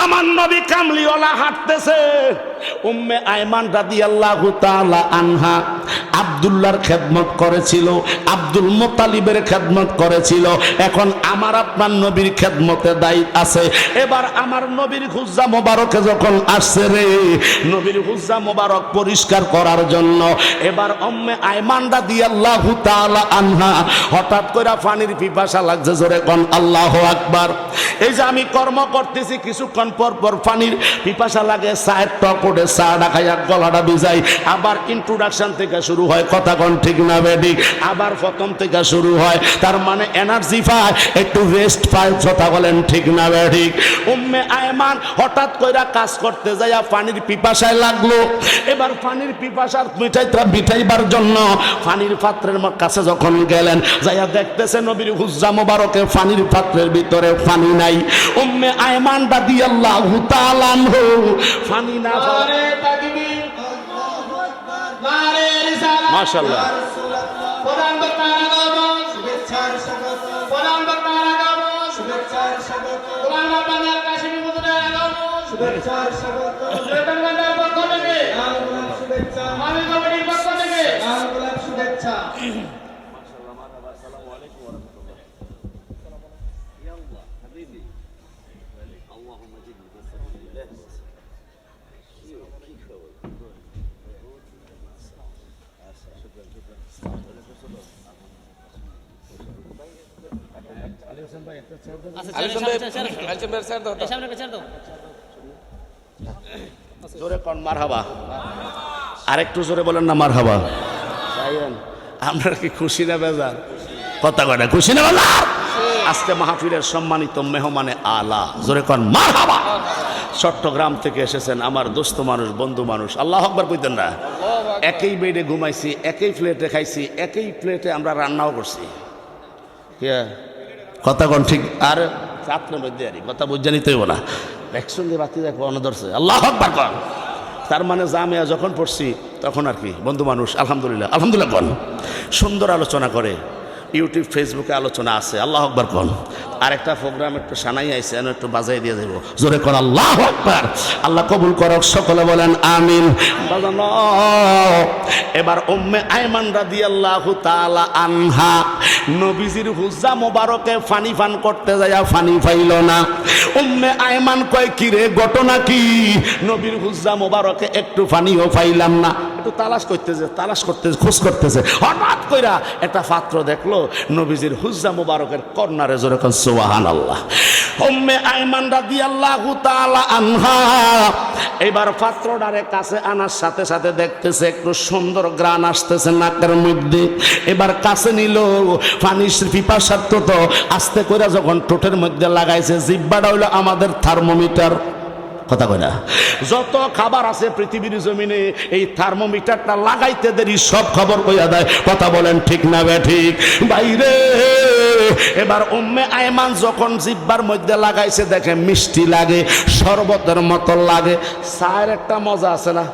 আমার নবী কামলিওয়ালা হাঁটতেছে, উম্মে আয়মান রাদিয়াল্লাহু তাআলা আনহা আব্দুল্লাহর খেদমত করেছিল, আব্দুল মুত্তালিবের খেদমত করেছিল। এখন আমার আপনার নবীর খেদমতে দায়িত্ব আছে। এবার আমার নবীর হুজ্জা মোবারকে যখন আসছে রে, নবীর হুজ্জা মোবারক পরিষ্কার করার জন্য এবার উম্মে আয়মান রাদিয়াল্লাহু তাআলা আনহা হঠাৎ করে পানির পিপাসা লাগছে, জোরে কোন আল্লাহু আকবার। এই যে আমি কর্ম করতেছি, কিছুক্ষণ পর পর পানির পিপাসা লাগে, চায়ের টক ওঠে, চাটা খাইয়া গলাটা ভিজাই, আবার ইন্ট্রোডাকশন থেকে শুরু হয়, কথা কোন ঠিক না বেঠিক, আবার প্রথম থেকে শুরু হয়, তার মানে এনার্জি পায়, একটু রেস্ট পায়, কথা বলেন ঠিক না বেঠিক। উম্মে আয়মান হঠাৎ কইরা কাজ করতে যাইয়া পানির পিপাসায় লাগলো। এবার পানির পিপাসার মিটাইবার জন্য পানির পাত্রের কাছে যখন গেলেন, যাইয়া দেখতেছে নবীর হুজ্জা মোবারকে পানির পাত্রের ভিতরে পানি নাই। উম্মে আয়মান রাদিয়াল্লাহু তাআলা আনহু পানি না পারে তাকবীর, আল্লাহু আকবার, নারে রিসালাত, মাশাআল্লাহ, প্রধান বক্তার আগমন, শুভেচ্ছার স্বাগত, প্রধান বক্তার আগমন, শুভেচ্ছার স্বাগত, গোলাম বাংলা কাশিমি হুজুরের আগমন, শুভেচ্ছার স্বাগত, বেতনগঞ্জের পক্ষ থেকে আঙ্গুলাম শুভেচ্ছা, মামি কমিটির পক্ষ থেকে আঙ্গুলাম শুভেচ্ছা। মাশাআল্লাহ, মারহাবা, আসসালামু আলাইকুম ওয়া রাহমাতুল্লাহ। ইয়া আল্লাহ হাবিবি আল্লাহুম্মা জিদনি বিসাবিলিল্লাহ। কি খবর? জোরে কোন মারহাবা, আরেকটু জোরে বলেন না মারহাবা। আপনারা কি খুশি না বেজার? কথা কয় না, খুশি না বেজার? আজকে মাহফিলের সম্মানিত মেহমানে আলা, জোরে কোন মারহাবা। চট্টগ্রাম থেকে এসেছেন আমার দোস্ত মানুষ, বন্ধু মানুষ, আল্লাহু আকবার কইতেন না? একই বেডে ঘুমাইছি, একই প্লেটে খাইছি, একই প্লেটে আমরা রান্নাও করছি, কথা কোন ঠিক? আর রাত্রের মধ্যে আর কথা বুঝে নিতেই না, একসঙ্গে বাতি দেখো অনদর্শে, আল্লাহু আকবার কন। তার মানে জামিয়া যখন পড়ছি তখন আর কি বন্ধু মানুষ, আলহামদুলিল্লাহ, আলহামদুলিল্লাহ কন। সুন্দর আলোচনা করে, ইউটিউব ফেসবুকে আলোচনা আছে, আল্লাহু আকবার কন। আরেকটা প্রোগ্রাম একটু সানাই আইছে, একটু বাজাই দিয়ে দেবো, জোরে কর আল্লাহু আকবার। আল্লাহ কবুল করক, সকলে বলেন আমিন। এবার উম্মে আয়মান রাদিয়াল্লাহু তাআলা আনহা নবীজির হুজ্জা মোবারকে পানি পান করতে যায়া পানি পাইল না। উম্মে আয়মান কয়, কি রে ঘটনা কি? নবীর হুজ্জা মোবারকে একটু পানিও পাইলাম না। একটু তালাশ করতেছে, তালাশ করতেছে, খোঁজ করতেছে, হঠাৎ কইরা একটা পাত্র দেখলো নবীজির হুজ্জা মোবারকের কর্নারে, জোরে কোন সুবহানাল্লাহ। উম্মে আয়মান রাদিয়াল্লাহু তাআলা আনহা এবার পাত্রটারে কাছে আনার সাথে সাথে দেখতেছে একটু সুন্দর গ্রান আসতেছে নাকের মধ্যে। এবার কাছে নিল, পানির পিপাসার্থ তো আস্তে করে যখন ঠোঁটের মধ্যে লাগাইছে, জিহ্বাটা হইলো আমাদের থার্মোমিটার, কথা কয় না? যত খাবার আছে পৃথিবীর জমিনে এই থার্মোমিটারটা লাগাইতে দেরি সব খবর কইয়া দেয়, কথা বলেন ঠিক না বেঠিক? বাইরে এবার উম্মে আয়মান যখন জিহ্বার মধ্যে লাগাইছে, দেখে মিষ্টি লাগে, শরবতের মতো লাগে। চায়ের একটা মজা আছে না,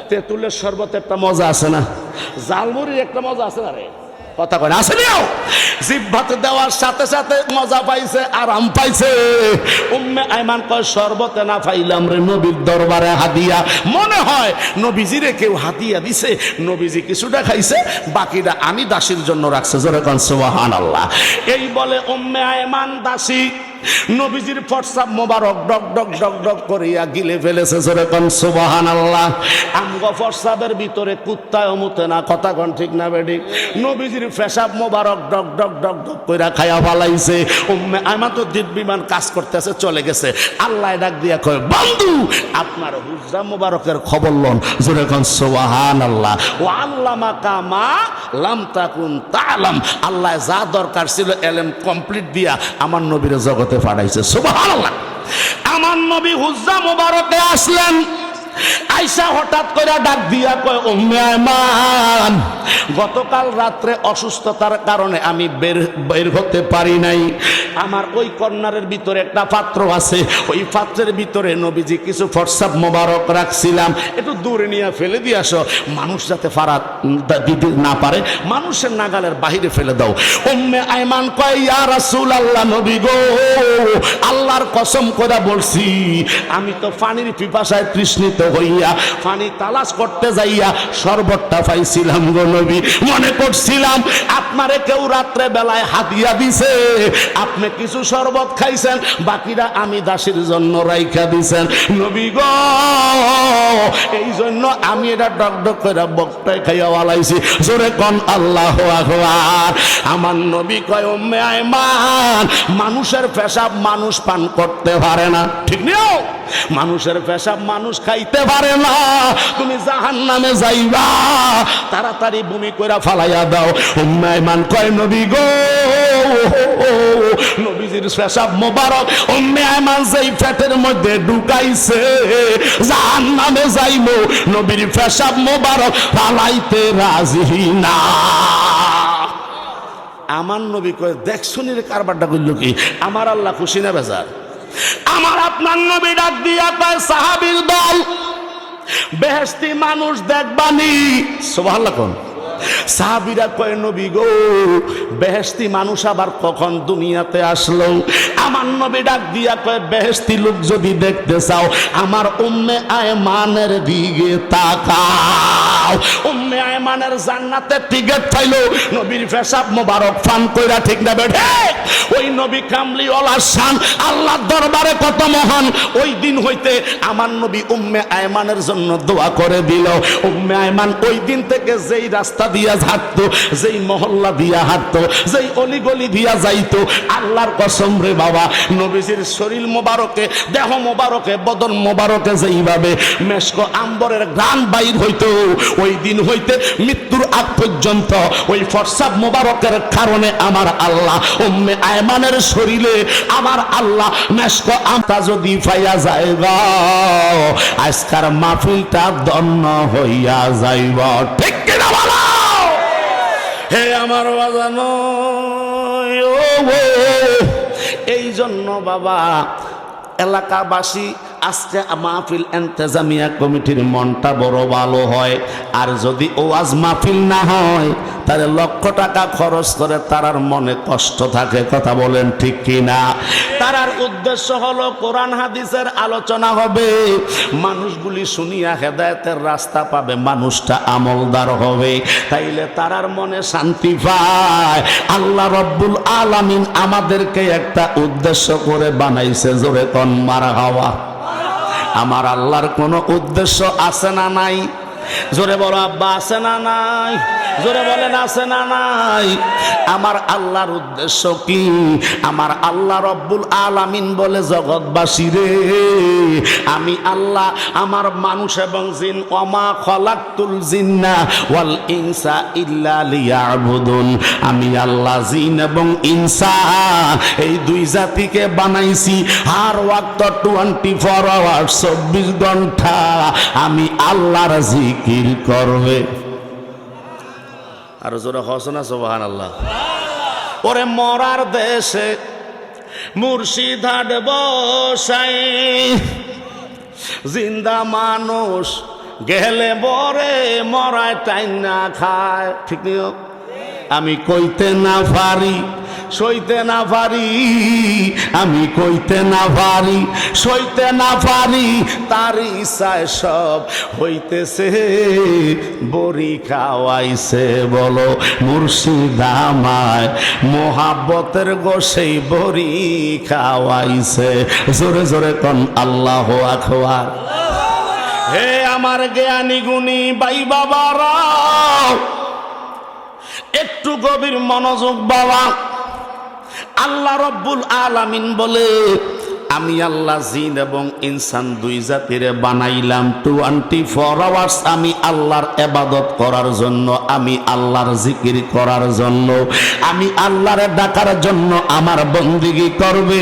তেঁতুলের শরবতের একটা মজা আছে না, জালমুড়ির একটা মজা আছে না রে, কথা কয় না? আছে নাও, জিহ্বাতে দেওয়ার সাথে সাথে মজা পাইছে, আরাম পাইছে। উম্মে আয়মান কয়, শরবতে না পাইলাম রে নবীর দরবারে হাদিয়া, মনে হয় নবীজিরে কেউ হাদিয়া দিছে, নবীজি কিছুটা খাইছে, বাকিটা আমি দাসীর জন্য রাখছে, জোরে কোন সুবহানাল্লাহ। এই বলে উম্মে আয়মান দাসী নবীজির প্রস্রাব মোবারক ডক ডক ডক ডক করিয়া গিলে ফেলেছে, জোরে কোন সুবহানাল্লাহ। আমগো প্রস্রাবের ভিতরে কুত্তায় মুতে না, কথা কোন ঠিক না বেঠিক? নবীজির পেশাব মোবারক ডক ডক ডক ডক কইরা খায়া ফালাইছে। উম্মে আয়মান তো দিব্যমান কাজ করতেছে, চলে গেছে। আল্লাহ ডাক দিয়া কয়, বন্ধু আপনার হুজ্জা মোবারকের খবর লন, জোরে কোন সুবহানাল্লাহ। ওয়া আল্লামাকা মা লাম তাকুন তাআলাম, আল্লাহ যা দরকার ছিল এলেম কমপ্লিট দিয়া আমার নবীর জগতে পাঠাইছে, সুবহানাল্লাহ। আমার নবী হুজ্জা মোবারকে আসলেন, আইসা হঠাৎ করে ডাক দিয়া কয় উম্মে আয়মান, গতকাল রাত্রে অসুস্থতার কারণে আমি বের হতে পারি নাই। আমার ওই কর্নারের ভিতরে একটা পাত্র আছে, ওই পাত্রের ভিতরে নবীজি কিছু ফরসাব মোবারক রাখছিলাম, একটু দূরে নিয়ে ফেলে দিয়ে আসো, মানুষ যাতে ফারাত দিতে না পারে, মানুষের নাগালের বাহিরে ফেলে দাও। উম্মে আয়মান কয় ইয়া রাসূলুল্লাহ, নবী গো, আল্লাহর কসম করে বলছি, আমি তো পানির পিপাসায় তৃষ্ণিত হইয়া পানি তালাশ করতে যাইয়া শরবতটা পাইছিলাম গো নবী, মনে করছিলাম আপনারে কেউ রাত্রে বেলায় হাদিয়া দিছে, আপনি কিছু শরবত খাইছেন, বাকিরা আমি দাসীর জন্য রাইখা দিছেন নবী গো, এই জন্য আমি এটা ডক ডক করে বক্তায় খাইয়া ওয়ালাইছি। জোরে কোন আল্লাহু আকবার। আমার নবী কয় উম্মে আয়মান, মানুষের পেশাব মানুষ পান করতে পারে না, ঠিক নিও, মানুষের পেশাব মানুষ খাইতে পারে না, তুমি জাহান্নামে যাইবা, তাড়াতাড়ি বমি কইরা ফালাইয়া দাও। উম্মে আয়মান কয় নবী গো, নবীজির পেশাব মোবারক উম্মে আয়মান যেই পেটের মধ্যে ঢুকাইছে, জাহান্নামে যাইবো, নবীর পেশাব মোবারক ফালাইতে রাজি না। আমার নবী কয় দেখ শুনির কারবারটা কইল কি, আমার আল্লাহ খুশি না বেজার? আমার আপনার নবী ডাক দিয়া কয় সাহাবীর দল, বেহেশতি মানুষ দেখবানি, সুবহানাল্লাহ কোন? সাহাবীরা কয় নবী গো, বেহেশতি মানুষ আবার কখন দুনিয়াতে আসলো? আমার নবী ডাক দিয়া কয় বেহেশতি লোক যদি দেখতে চাও আমার উম্মে আয়মানের দিকে তাকাও। উম্মে আয়মানের জান্নাতের টিকেট পাইলো নবীর পেশাব মোবারক পান কইরা, ঠিক না বেঠে? ওই নবী কামলিওয়ালা শান আল্লাহর দরবারে কত মহান। ওই দিন হইতে আমার নবী উম্মে আয়মানের জন্য দোয়া করে দিল। উম্মে আয়মান ওই দিন থেকে যেই রাস্তা দিয়া হাঁটতো, যেই মহল্লা দিয়া হাঁটতো, যেই অলিগলি দিয়া যাইতো, আল্লাহর কসম রে বাবা, নবীজির শরীর মোবারকে, দেহ মোবারকে, বদন মোবারকে যেইভাবে মেশক আম্বরের গান বাইর হইতো, ওই দিন হইতে মৃত্যুর আগ পর্যন্ত ওই ফরসাব মোবারকের কারণে আমার আল্লাহ উম্মে আয়মানের শরীরে আমার আল্লাহ মেশক আমটা যদি পাইয়া যায় গো, আজকার মাহফিলটা ধন্য হইয়া যাইব, ঠিক কিনা বলো? হে আমার বাজানো, এই জন্য বাবা এলাকাবাসী আজকে মাহফিল ইন্তেজামিয়া কমিটির মনটা বড় ভালো হয়। আর যদি ওয়াজ মাহফিল না হয় তাহলে লক্ষ টাকা খরচ করে তারার মনে কষ্ট থাকে, কথা বলেন ঠিক কিনা? তারার উদ্দেশ্য হলো কোরআন হাদিসের আলোচনা হবে, মানুষগুলি শুনিয়া হেদায়েতের রাস্তা পাবে, মানুষটা আমলদার হবে, তাইলে তারার মনে শান্তি পায়। আল্লাহ রব্বুল আলামিন আমাদেরকে একটা উদ্দেশ্য করে বানাইছে, জোরে কোন মারহাবা। আমার আল্লাহর কোনো উদ্দেশ্য আছে না নাই? জোরে বলো আব্বা, আছে না নাই? জোরে বলেন আছে না নাই? আমার আল্লাহর উদ্দেশ্য কি? আমার আল্লাহ রব্বুল আলামিন বলে জগৎবাসী রে, আমি আল্লাহ আমার মানুষ এবং জিন, ওমা খলাকতুল জিন্না ওয়াল ইনসা ইল্লা লিয়াবুদুন, আমি আল্লাহ জিন এবং ইনসান এই দুই জাতিকে বানাইছি আর ওয়াক্ত 24 আওয়ার্স 24 ঘন্টা আমি আল্লাহর জিকির করবে। আর জোরে হসনা সুবহানাল্লাহ। ওরে মরার দেশে মুর্শিদ হাট বসাই, জিন্দা মানুষ গেলে বরে মরায় টাইম না খায়, ঠিক নিও? আমি কইতে না পারি, সইতে না পারি, আমি কইতে না পারি, সইতে না পারি, তার ইচ্ছায় সব হইতেছে, বড়ি খাওয়াইছে বলো মুর্শিদ আমায়, মোহাব্বতের গোসেই বড়ি খাওয়াইছে, জোরে জোরে কোন আল্লাহু আকবার। হে আমার জ্ঞানী গুণী ভাই বাবারা, একটু গভীর মনোযোগ বাবা। আল্লাহ রব্বুল আলামিন বলে আমি আল্লাহ জিন এবং ইনসান দুই জাতিরে বানাইলাম 24 আওয়ার্স আমি আল্লাহর ইবাদত করার জন্য, আমি আল্লাহর জিকির করার জন্য, আমি আল্লাহর ডাকার জন্য আমার বন্দেগী করবে।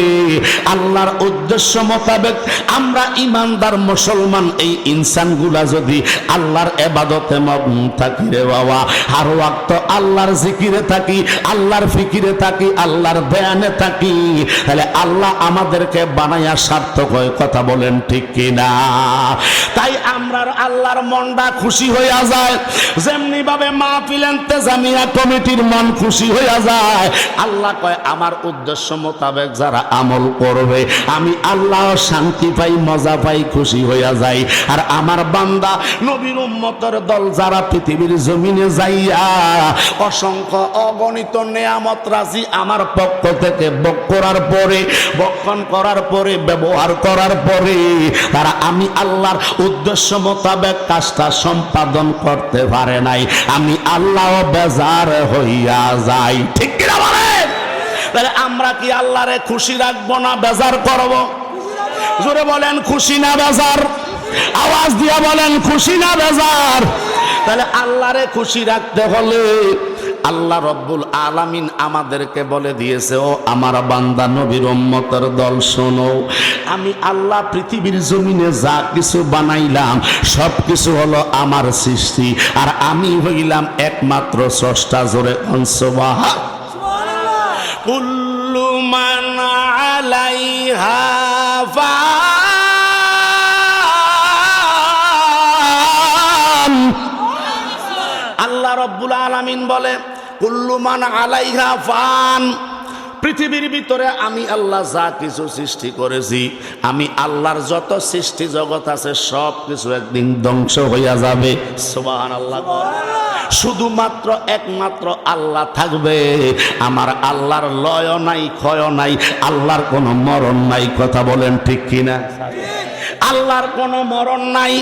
আল্লাহর উদ্দেশ্য মোতাবেক আমরা ইমানদার মুসলমান এই ইনসানগুলা যদি আল্লাহর ইবাদতে মগ্ন থাকি রে বাবা, আর ওয়াক্ত আল্লাহর জিকিরে থাকি, আল্লাহর ফিকিরে থাকি, আল্লাহর ধ্যানে থাকি, তাহলে আল্লাহ আমাদেরকে বানায়া সার্থক হয়। কথা বলেন ঠিক কিনা? তাই আমরা আল্লাহর মনটা খুশি হইয়া যায়, যেমনি ভাবে মাহফিল ইন্তেজামিয়া কমিটির মন খুশি হইয়া যায়। আল্লাহ কয় আমার উদ্দেশ্য মোতাবেক যারা আমল করবে আমি আল্লাহ শান্তি পাই, মজা পাই, খুশি হইয়া যাই। আর আমার বান্দা নবীর উম্মতের দল যারা পৃথিবীর জমিনে যাইয়া অসংখ্য অগণিত নেয়ামত রাজি আমার পক্ষ থেকে বক্ষণ করার পরে ব্যবহার করার পরে তারা আমি আল্লাহর উদ্দেশ্য মোতাবেক কাজটা সম্পাদন করতে পারে নাই, আমি আল্লাহ বেজার হইয়া যাই। ঠিক কিনা বলেন? তাহলে আমরা কি আল্লাহরে খুশি রাখবো না বেজার করব? জোরে বলেন খুশি না বেজার? আওয়াজ দিয়া বলেন খুশি না বেজার? তাহলে আল্লাহরে খুশি রাখতে হলে আল্লাহ রব্বুল আলামিন আমাদেরকে বলে দিয়েছে, ও আমার বান্দা নবীর উম্মতের দল শোনো, আমি আল্লাহ পৃথিবীর জমিনে যা কিছু বানাইলাম সব কিছু হলো আমার সৃষ্টি, আর আমি হইলাম একমাত্র স্রষ্টা। জোরে সুবহানাল্লাহ। কুল্লু মান আলাইহা ফান। আল্লাহ রব্বুল আলামিন বলে কুল্লু মান আলাইহা ফান, পৃথিবীর ভিতরে আমি আল্লাহ যা কিছু সৃষ্টি করেছি, আমি আল্লাহর যত সৃষ্টি জগৎ আছে সব কিছু একদিন ধ্বংস হইয়া যাবে। সুবহানাল্লাহ। শুধুমাত্র একমাত্র আল্লাহ থাকবে। আমার আল্লাহর লয় নাই, ক্ষয় নাই, আল্লাহর কোনো মরণ নাই। কথা বলেন ঠিক কিনা? আল্লাহর কোনো মরণ নাই,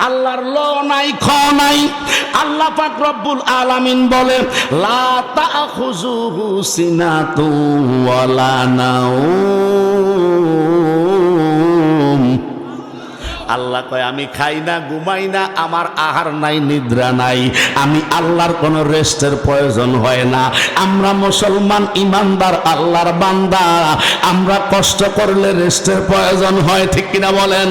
আল্লাহর ল নাই, খ নাই। আল্লাহ পাক রব্বুল আলামিন বলে লা তাখুযুহু সিনাতুন ওয়ালা নাওম। আল্লাহ কয় আমি খাই না, ঘুমাই না, আমার আহার নাই, নিদ্রা নাই, আমি আল্লাহর কোনো রেস্টের প্রয়োজন হয় না। আমরা মুসলমান ইমানদার আল্লাহর বান্দা, আমরা কষ্ট করলে রেস্টের প্রয়োজন হয়। ঠিক কিনা বলেন?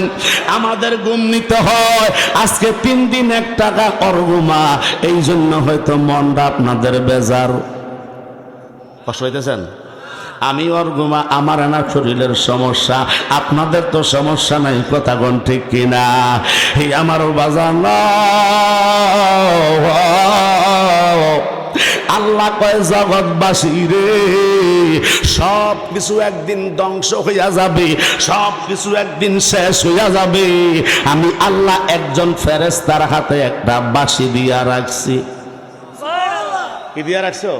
আমাদের ঘুম নিতে হয়। আজকে 3 দিন 1 টাকা অর্গুমা, এই জন্য হয়তো মনটা আপনাদের বেজার। কষ্ট হইতেছেন? আমি অর্গুমা, আমার না শরীরের সমস্যা, আপনাদের তো সমস্যা নাই। কথা কোন ঠিক কিনা? এই আমার বাজার আল্লাহ কয় জগৎবাসী রে, সব কিছু একদিন ধ্বংস হইয়া যাবে, সব কিছু একদিন শেষ হইয়া যাবে। আমি আল্লাহ একজন ফেরেশতার হাতে একটা বাঁশি দিয়া রাখছি। কি দিয়া রাখছো?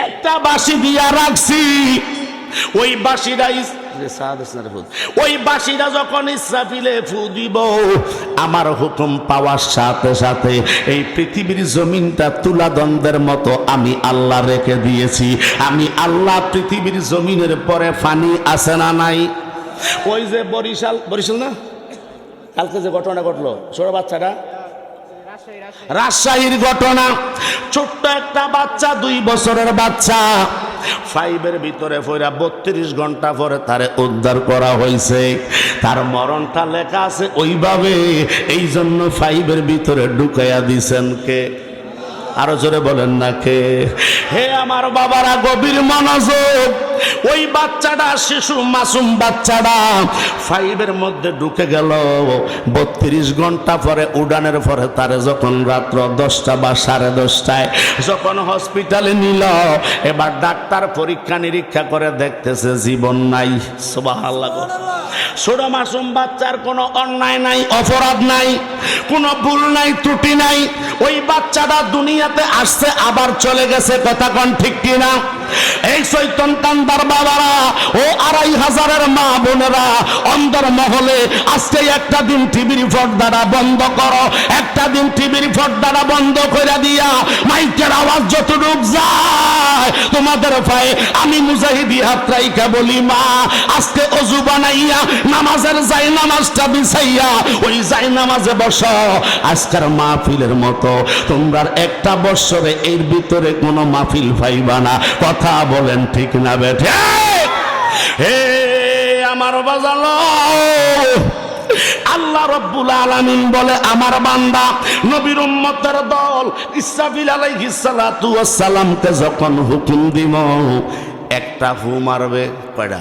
একটা বাঁশি দিয়া রাখছি। ওই বাঁশিটা ওই বাঁশিটা যখন ইসরাফিলে ফু দিব, আমার হুকুম পাওয়ার সাথে সাথে এই পৃথিবীর জমিনটা তুলাদন্ডের মতো আমি আল্লাহ রেখে দিয়েছি। আমি আল্লাহ পৃথিবীর জমিনের পরে পানি আছে না নাই? ওই যে বরিশাল না কালকে যে ঘটনা ঘটলো, ছোট বাচ্চাটা, রাজশাহীর ঘটনা, ছোট্ট একটা বাচ্চা, 2 বছরের বাচ্চা, 5-এর ভিতরে পড়া 32 ঘন্টা পরে তারে উদ্ধার করা হয়েছে। তার মরণটা লেখা আছে ওইভাবে, এই জন্য 5-এর ভিতরে ঢুকাইয়া দিছেন কে? আরো জোরে বলেন না কে? হে আমার বাবারা, গভীর মনোযোগ। ওই বাচ্চাটা, শিশু মাসুম বাচ্চাটা 5-এর মধ্যে ঢুকে গেল। 32 ঘন্টা পরে উড়ানের পরে তারে যখন রাত্র 10টা বা 10:30টায় যখন হসপিটালে নিল, এবার ডাক্তার পরীক্ষা নিরীক্ষা করে দেখতেছে জীবন নাই। সুবহানাল্লাহ। ছোট মাসুম বাচ্চার কোনো অন্যায় নাই, অপরাধ নাই, কোনো ভুল নাই, ত্রুটি নাই। ওই বাচ্চাটা দুনিয়াতে আসছে, আবার চলে গেছে। কথা কোন ঠিক কিনা? এই চৈতন কান্দার বাবারা ও 2500-এর মা বোনেরা অন্দর মহলে আজকে একটা দিন টিভির পর্দাটা বন্ধ করো, একটা দিন টিভির পর্দাটা বন্ধ করে দিয়া মাইকের আওয়াজ যতটুক যায় তোমাদের পায়ে আমি মুজাহিদি হাত রাইখা বলি, মা আজকে ওযু বানাইয়া নামাজের যাই নামাজটা বিছাইয়া ওই যাই নামাজে বসো। আজকের মাহফিলের মতো তোমরা একটা বছরে এর ভিতরে কোনো মাহফিল পাইবা না। কথা বলেন ঠিক না বেঠে? হে আমার বাজালো, আল্লাহ রাব্বুল আলামিন বলে আমার বান্দা নবীর উম্মতের দল ইসরাফিল আলাইহিস সালাতু ওয়াস সালামকে যখন হুকুম দিব একটা ফু মারবে। কয়টা?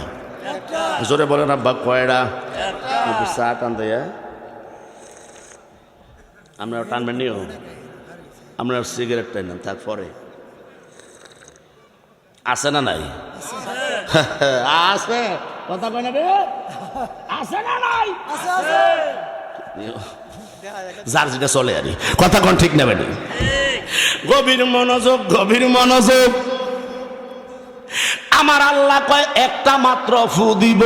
জোরে বলেন আব্বা, কয়টা? একটু চা টান দেয়া, আপনারা টানবেন নিও, আপনার সিগারেট টানেন থাক পরে। আছে না নাই? আছে। কথা কয় না রে? আছে না নাই? যার যেটা চলে আরে কথা কোন ঠিক না বেটি? গভীর মনোযোগ, গভীর মনোযোগ। আমার আল্লাহ কয় একটা মাত্র ফু দিব,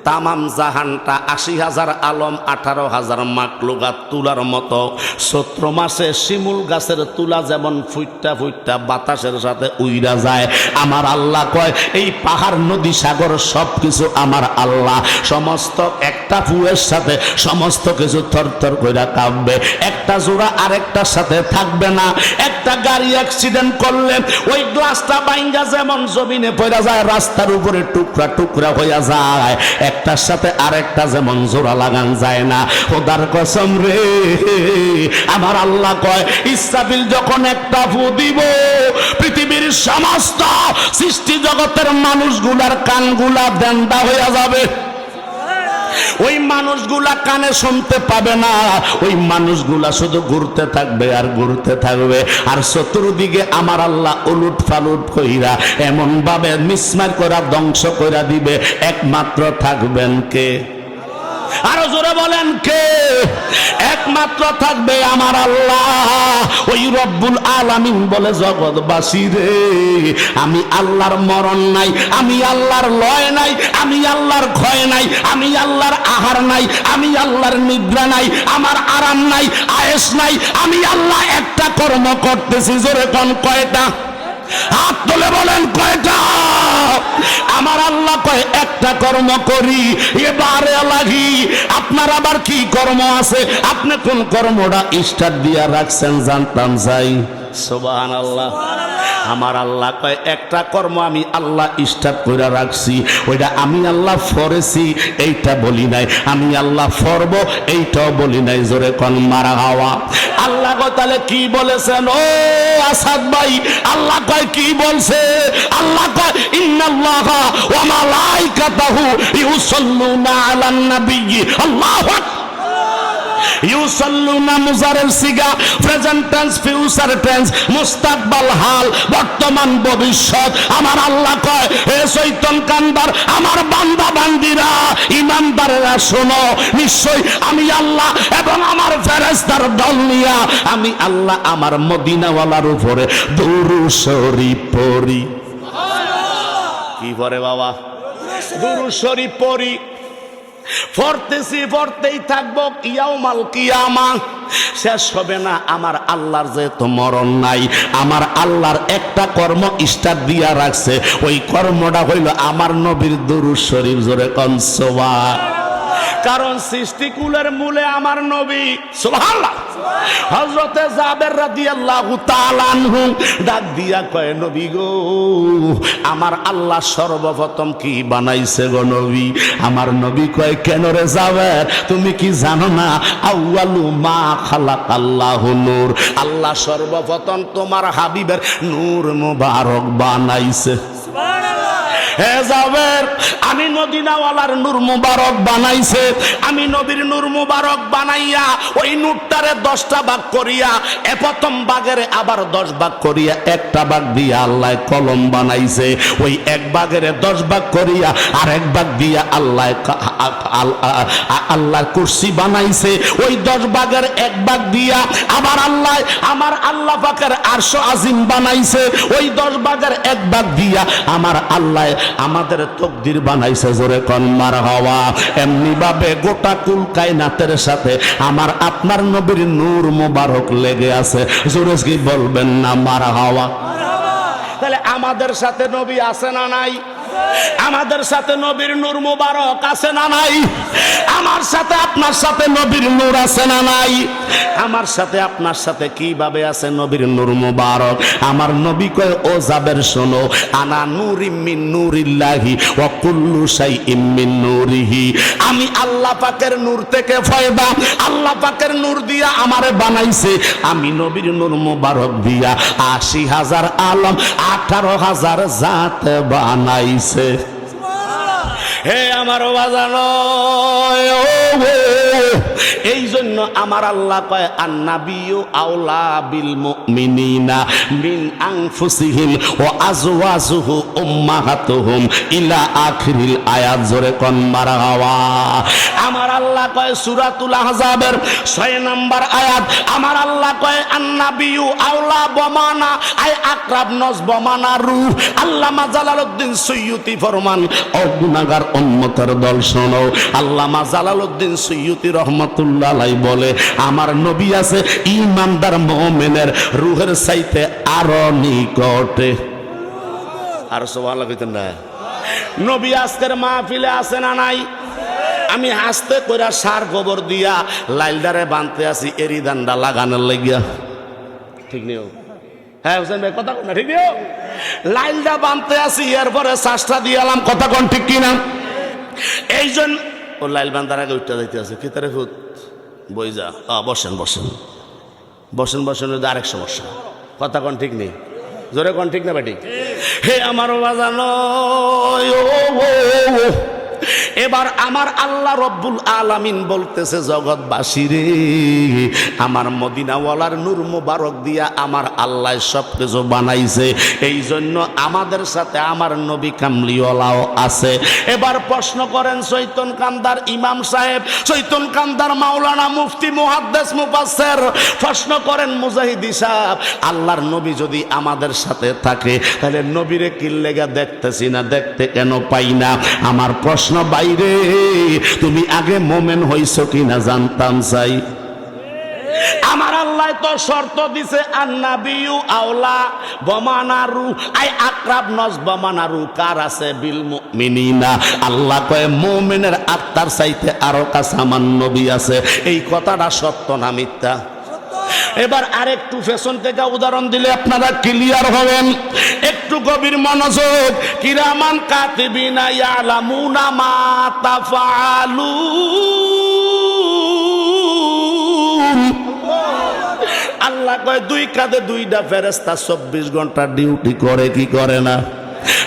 তামাম জাহানটা 80,000 আলম 18,000 মাকলুকাত তুলার মতো চৈত্র মাসে শিমুল গাছের তুলা যেমন ফুইট্টা ফুইট্টা বাতাসের সাথে উইরা যায়, আমার আল্লাহ কয় এই পাহাড় নদী সাগর সব কিছু আমার আল্লাহ সমস্ত একটা ফুয়ের সাথে সমস্ত কিছু থরথর কইরা কাঁপবে। একটা জোড়া আরেকটার সাথে থাকবে না। একটা গাড়ি অ্যাক্সিডেন্ট করলে ওই গ্লাসটা বাইঙ্গা যেমন জমিনে পড়া যায়, রাস্তার উপরে টুকরা টুকরা হইয়া যায়, একটার সাথে আরেকটা যেমন জোড়া লাগান যায় না। খোদার কসম রে, আমার আল্লাহ কয় ইসরাফিল যখন একটা ফু দিব পৃথিবীর সমস্ত সৃষ্টি জগতের মানুষগুলার কানগুলা দেন্দা হইয়া যাবে। ওই মানুষগুলা কানে শুনতে পাবে না, ওই মানুষগুলা শুধু ঘুরতে থাকবে আর ঘুরতে থাকবে, আর চতুর্দিকে আমার আল্লাহ উলুট ফালুট কইরা এমন ভাবে মিসমার করা ধ্বংস কইরা দিবে, একমাত্র থাকবেন কে? আরো জোরে বলেন কে? একমাত্র থাকবে আমার আল্লাহ। ওই রব্বুল আলামিন বলে জগৎবাসী রে, আমি আল্লাহর মরণ নাই, আমি আল্লাহর লয় নাই, আমি আল্লাহর ক্ষয় নাই, আমি আল্লাহর আহার নাই, আমি আল্লাহর নিদ্রা নাই, আমার আরাম নাই, আয়েশ নাই, আমি আল্লাহ একটা কর্ম করতেছি। জোরে কোন কয়টা? হাত তুলে বলেন কয়টা? আমার আল্লাহ কয় একটা কর্ম করি, এবারে লাগি। আপনার আবার কি কর্ম আছে? আপনি কোন কর্মটা স্টার্ট দিয়া রাখছেন জানতাম চাই। সুবহানাল্লাহ। আমার আল্লাহ কয় একটা কর্ম আমি আল্লাহ স্টার্ট করে রাখছি, ওইটা আমি আল্লাহ ফরেছি এইটা বলি নাই, আমি আল্লাহ ফরব এইটাও বলি নাই। জোরে কোন মারা হাওয়া। আল্লাহ কয় তাহলে কি বলেছেন ও আসাদ ভাই? আল্লাহ কয় কি বলছে? আল্লাহ কয় ইন্নাল্লাহা ওয়া মালাইকাতাহু ইউসাল্লুনা আলান নাবিয়্যি। আল্লাহু আকবার। ইউসাল্লুনা মুজারের সিগা, প্রেজেন্ট টেন্স, ফিউচার টেন্স, মুস্তাকবাল হাল, বর্তমান ভবিষ্যৎ। আমার আল্লাহ কয় হে চৈতন কান্দার আমার বান্দা বান্দিরা, ইমানদারেরা শোনো, নিশ্চয় আমি আল্লাহ এবং আমার ফেরেশতার দল নিয়া আমি আল্লাহ আমার মদিনাওয়ালার উপরে দুরূদ শরীফ পড়ি। কি পড়ে বাবা? দুরূদ শরীফ পড়ি। পড়তেছি, পড়তেই থাকবো, ইয়াউমাল কিয়ামা শেষ হবে না। আমার আল্লাহর যেহেতু মরণ নাই, আমার আল্লাহর একটা কর্ম স্টার্ট দিয়া রাখছে, ওই কর্মটা হইল আমার নবীর দুরূদ শরীফ। জোরে কোন সুবহান। কারণ সৃষ্টিকুলের মূলে আমার নবী। সুবহানাল্লাহ। হযরতে জাবের রাদিয়াল্লাহু তাআলা আনহু ডাক দিয়া কয় নবী গো, আমার আল্লাহ সর্বপ্রথম কি বানাইছে গো নবী? আমার নবী কয় কেন রে জাবের, তুমি কি জানো না? আউয়ালু মা খালাকাল্লাহু নূর, আল্লাহ সর্বপ্রথম তোমার হাবিবের নূর মুবারক বানাইছে। সুবহানাল্লাহ। হে জাবের, আমি মদিনাওয়ালার নূর মুবারক বানাইছে, আমি নবীর নূর মুবারক বানাইয়া ওই নূরটারে 10টা ভাগ করিয়া প্রথম ভাগের আবার 10 ভাগ করিয়া একটা ভাগ দিয়া আল্লাহ কলম বানাইছে, ওই এক ভাগের 10 ভাগ করিয়া আর এক ভাগ দিয়া আল্লাহ কুরসি বানাইছে, ওই 10 ভাগের এক ভাগ দিয়া আবার আমার আল্লাহ পাকের আরশ আজিম বানাইছে, ওই 10 ভাগের এক ভাগ দিয়া আমার আল্লাহ আমাদের তকদির বানাইছে। জোরে কোন মারহাবা। এমনি ভাবে গোটা কুল কায়নাতের সাথে আমার আপনার নবীর নূর মুবারক লেগে আছে। জোরে কি বলবেন না মারহাবা? তাহলে আমাদের সাথে নবী আছে না নাই? আমাদের সাথে নবীর নূর মুবারক আছে না নাই? আমার সাথে আপনার সাথে নবীর নূর আছে না নাই? আমার সাথে আপনার সাথে কিভাবে আছে নবীর নূর মুবারক? আমার নবী কয়, ও জাবের শোনো, আনা নূরিম মিন নূরিল্লাহি ওয়া কুল্লু শাইইম মিন নূরিহি। আমি আল্লাহ পাকের নূর থেকে ফয়দা, আল্লাহ পাকের নূর দিয়া আমারে বানাইছে। আমি নবীর নূর মুবারক দিয়া ৮০,০০০ আলম ১৮,০০০ জাত বানাইছে। হে আমার বাজানো, এই জন্য আমার আল্লাহ কয়, আন্নাবিয়্যু আওলা বিল মুমিনিনা মিন আনফুসিহিম ওয়া আজওয়াজুহু উম্মাহাতুহুম ইলা আখিরিল আয়াত। জোরে কোন মারহাবা। আমার আল্লাহ কয় সূরাতুল আহজাবের 6 নম্বর আয়াত, আমার আল্লাহ কয় আন্নাবিয়্যু আওলা বমানা আই আকরাব নস বমানা রূহ। আল্লামা জালালউদ্দিন সুয়ুতি ফরমান, ও গুনাহগার উম্মতের দল শোনো, আল্লামা জালালউদ্দিন সুয়ুতি রহমাতুল্লাহ আলাইহি বলে, আমার নবী আছে ঈমানদার মুমিনের রূহের চাইতে আরো নিকটে। আর সুবহানাল্লাহ কইতেন না? নবী আজকের মাহফিলে আছে না নাই? আমি হাসতে কইরা সার গোবর দিয়া লাইলদারে বানতে আছি এরি দান্ডা লাগানোর লাগিয়া। ঠিক নেই? হ্যাঁ হোসেন ভাই, কথা কোন না? ঠিক নেই? লাইলদা বানতে আছি, এরপরে শ্বাসটা দিয়ে এলাম। কথা কোন ঠিক কিনা? এই জন্য ও লাইল বান্দার আগে উঠতে যাইতে আছে। কি তারে ফুট বই যা, বসেন বসেন বসেন বসেন, আরেক সমস্যা। কথা কোন ঠিক নেই? জোরে কোন ঠিক না বেটি? হে আমার বাজানো, এবার আমার আল্লাহ রব্বুল আলামিন বলতেছে, জগৎবাসী রে, আমার মদিনাওয়ালার নূর মুবারক দিয়া আমার আল্লাহ সব কিছু বানাইছে। এই জন্য আমাদের সাথে আমার নবী কামলিওয়ালাও আছে। এবার প্রশ্ন করেন চৈতন কান্দার ইমাম সাহেব, চৈতন কান্দার মাওলানা মুফতি মুহাদ্দিস মুফাসসির, প্রশ্ন করেন মুজাহিদি সাহেব, আল্লাহর নবী যদি আমাদের সাথে থাকে তাহলে নবীরে কি লেগা দেখতেছি না, দেখতে কেন পাই না? আমার প্রশ্ন বাইরে, তুমি আগে মোমেন হইছো কিনা জানতাম চাই। আমার আল্লাহ তো শর্ত দিছে, আন্নাবিয়্যু আওলা বমানারু আই আকরাব নস বমানারু কার আছে বিল মুমিনিনা। আল্লাহ কয় মুমিনের আত্মার চাইতে আরো কাছে আমার নবী আছে। এই কথাটা সত্য না মিথ্যা? এবার আরেকটু ফ্যাশন থেকে উদাহরণ দিলে আপনারা ক্লিয়ার হবেন। একটু গভীর মনোযোগ। কিরামান কাতিবিনা ইয়ালামুনা মা তাফআলুন। আল্লাহ কয় 2 কাঁধে 2টা ফেরেশতা 24 ঘন্টা ডিউটি করে, কি করে না?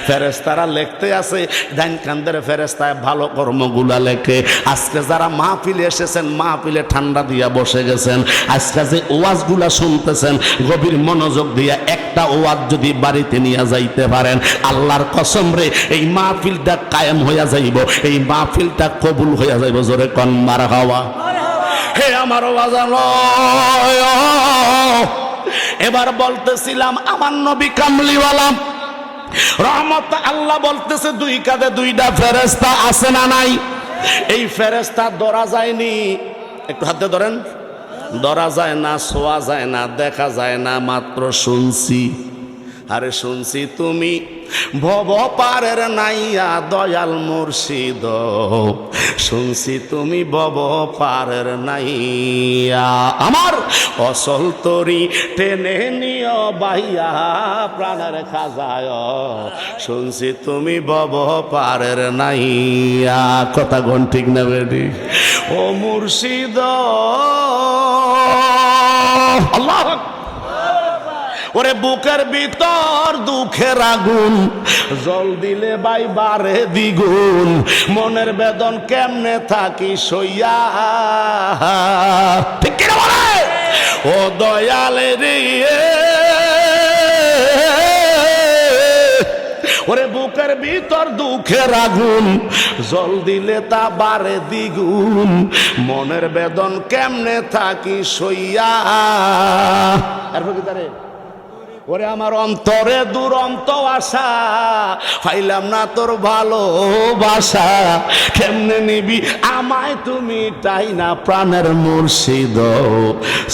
ফেরেশতারা লিখতে আছে, ডাইন কান্দের ফেরেশতায় ভালো কর্মগুলা লেখে। আজকে যারা মাহফিলে এসেছেন, মাহফিলে ঠান্ডা দিয়া বসে গেছেন, আজকে যে ওয়াজগুলা শুনতেছেন গভীর মনোযোগ দিয়া একটা ওয়াজ যদি বাড়িতে নিয়ে যাইতে পারেন, আল্লাহর কসম রে, এই মাহফিলটা কায়েম হইয়া যাইব, এই মাহফিলটা কবুল হইয়া যাইব। জোরে কোন মারহাবা। হে আমার বাজানো, এবার বলতেছিলাম আমার নবী কামলিওয়ালা রহমত। আল্লাহ বলতেছে 2 কাঁধে 2টা ফেরেশতা আছে না নাই? এই ফেরেশতা ধরা যায়নি, একটু হাতে ধরেন, ধরা যায় না, ছোঁয়া যায় না, দেখা যায় না, মাত্র শুনছি। আরে শুনছি তুমি ভব পারের নাইয়া দয়াল মুর্শিদ, শুনছি তুমি ভব পারের নাইয়া, আমার অসল তরি টেনে নিও বাইয়া প্রাণের খাজায়, শুনছি তুমি ভব পারের নাইয়া। কথা কোন ঠিক না বেটি? ও মুর্শিদ, আল্লাহ ওরে বুকের ভিতর দুঃখের আগুন, জল দিলে ভাই বাড়ে দ্বিগুণ, মনের বেদন কেমনে থাকি সইয়া, ঠিক কিনা বলে? ও দয়ালে রে, ওরে বুকের ভিতর দুঃখের আগুন, জল দিলে তা বাড়ে দ্বিগুণ, মনের বেদন কেমনে থাকি সইয়া। এরপর কি তারে ওরে আমার অন্তরে দুরন্ত আশা, পাইলাম না তোর ভালোবাসা, কেমনে নিবি আমায় তুমি তাই না প্রাণের মুর্শিদ,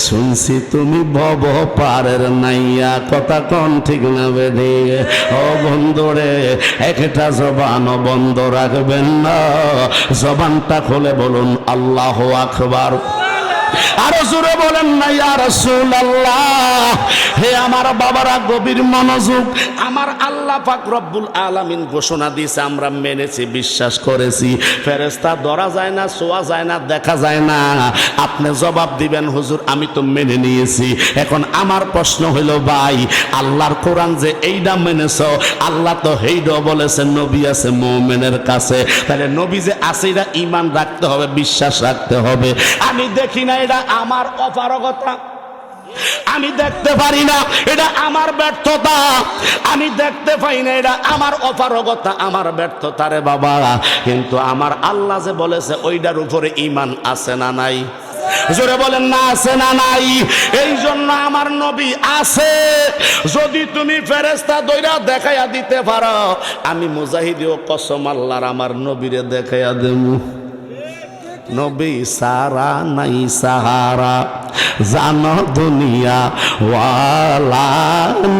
শুনছি তুমি ভব পারের নাইয়া, কথা কোন ঠিক না বেদে? ও বন্ধুরে, একটা জবান বন্ধ রাখবেন না, জবানটা খুলে বলুন আল্লাহু আকবার। আরো জোরে বলেন না ইয়া রাসূলুল্লাহ। হে আমার বাবারা, গভীর মনোযোগ। আমার আল্লাহ পাক রব্বুল আলামিন ঘোষণা দিয়েছে, আমরা মেনেছি, বিশ্বাস করেছি। ফেরেশতা ধরা যায় না, ছোঁয়া যায় না, দেখা যায় না। আপনি জবাব দিবেন হুজুর আমি তো মেনে নিয়েছি। এখন আমার প্রশ্ন হইল ভাই, আল্লাহর কোরআন যে এইটা মেনেছ, আল্লাহ তো হেইডা বলেছেন নবী আছে মুমিনের কাছে, তাহলে নবী যে আছে এটা ঈমান রাখতে হবে, বিশ্বাস রাখতে হবে। আমি দেখি না, এটা আমার অপারগতা, আমি দেখতে পারি না, এটা আমার ব্যর্থতা, আমি দেখতে পাই না, এটা আমার অপারগতা, আমার ব্যর্থতা রে বাবা। কিন্তু আমার আল্লাহ যে বলেছে ওইটার উপরে ঈমান আছে না নাই? জোরে বলেন না আছে না নাই? এই জন্য আমার নবী আছে। যদি তুমি ফেরেশতা দইরা দেখাইয়া দিতে পারো, আমি মুজাহিদিও কসম আল্লাহর আমার নবীরে দেখাইয়া দেবো। নবী সারা নাই সাহারা, জানো দুনিয়া ওয়ালা,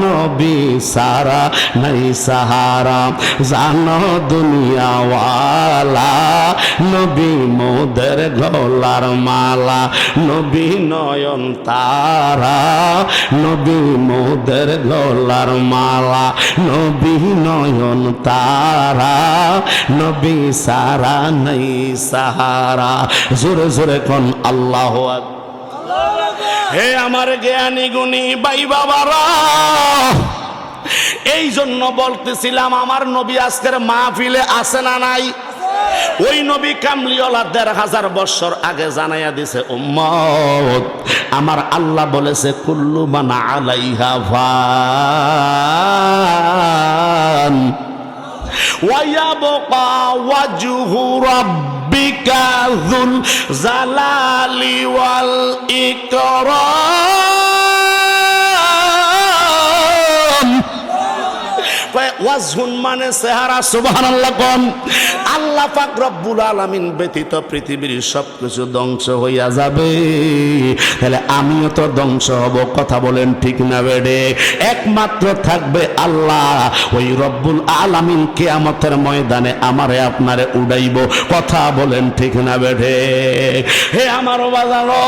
নবী সারা নাই সাহারা, জানো দুনিয়া ওয়ালা, নবী মোদের গলার মালা, নবী নয়ন তারা, নবী মোদের গলার মালা, নবী নয়ন তারা, নবী সারা নাই সাহারা। জোরে জোরে কোন আল্লাহু আকবার। হে আমার জ্ঞানী গুণী ভাই বাবারা, এই জন্য বলতেছিলাম আমার নবী আজকের মাহফিলে আছে না নাই? ওই নবী কামলিওয়ালা ১৫০০ বছর আগে জানাইয়া দিছে, উম্মত আমার আল্লাহ বলেছে কুল্লু মান আলাইহা ফান ওয়া ইয়াবকা ওয়াজহু রাব্বিকা যুল জালালি ওয়াল ইকরাম। ওয়াজহুন মানে চেহারা, সুবহানাল্লাহ কোন। আল্লাহ পাক রব্বুল আলামিন ব্যতীত পৃথিবীর সবকিছু ধ্বংস হইয়া যাবে, তাহলে আমিও তো ধ্বংস হব। কথা বলেন ঠিক না বেডে? একমাত্র থাকবে আল্লাহ। ওই রব্বুল আলামিন কিয়ামতের ময়দানে আমারে আপনারে উড়াইব। কথা বলেন ঠিক না বেডে? হে আমার বাজানো,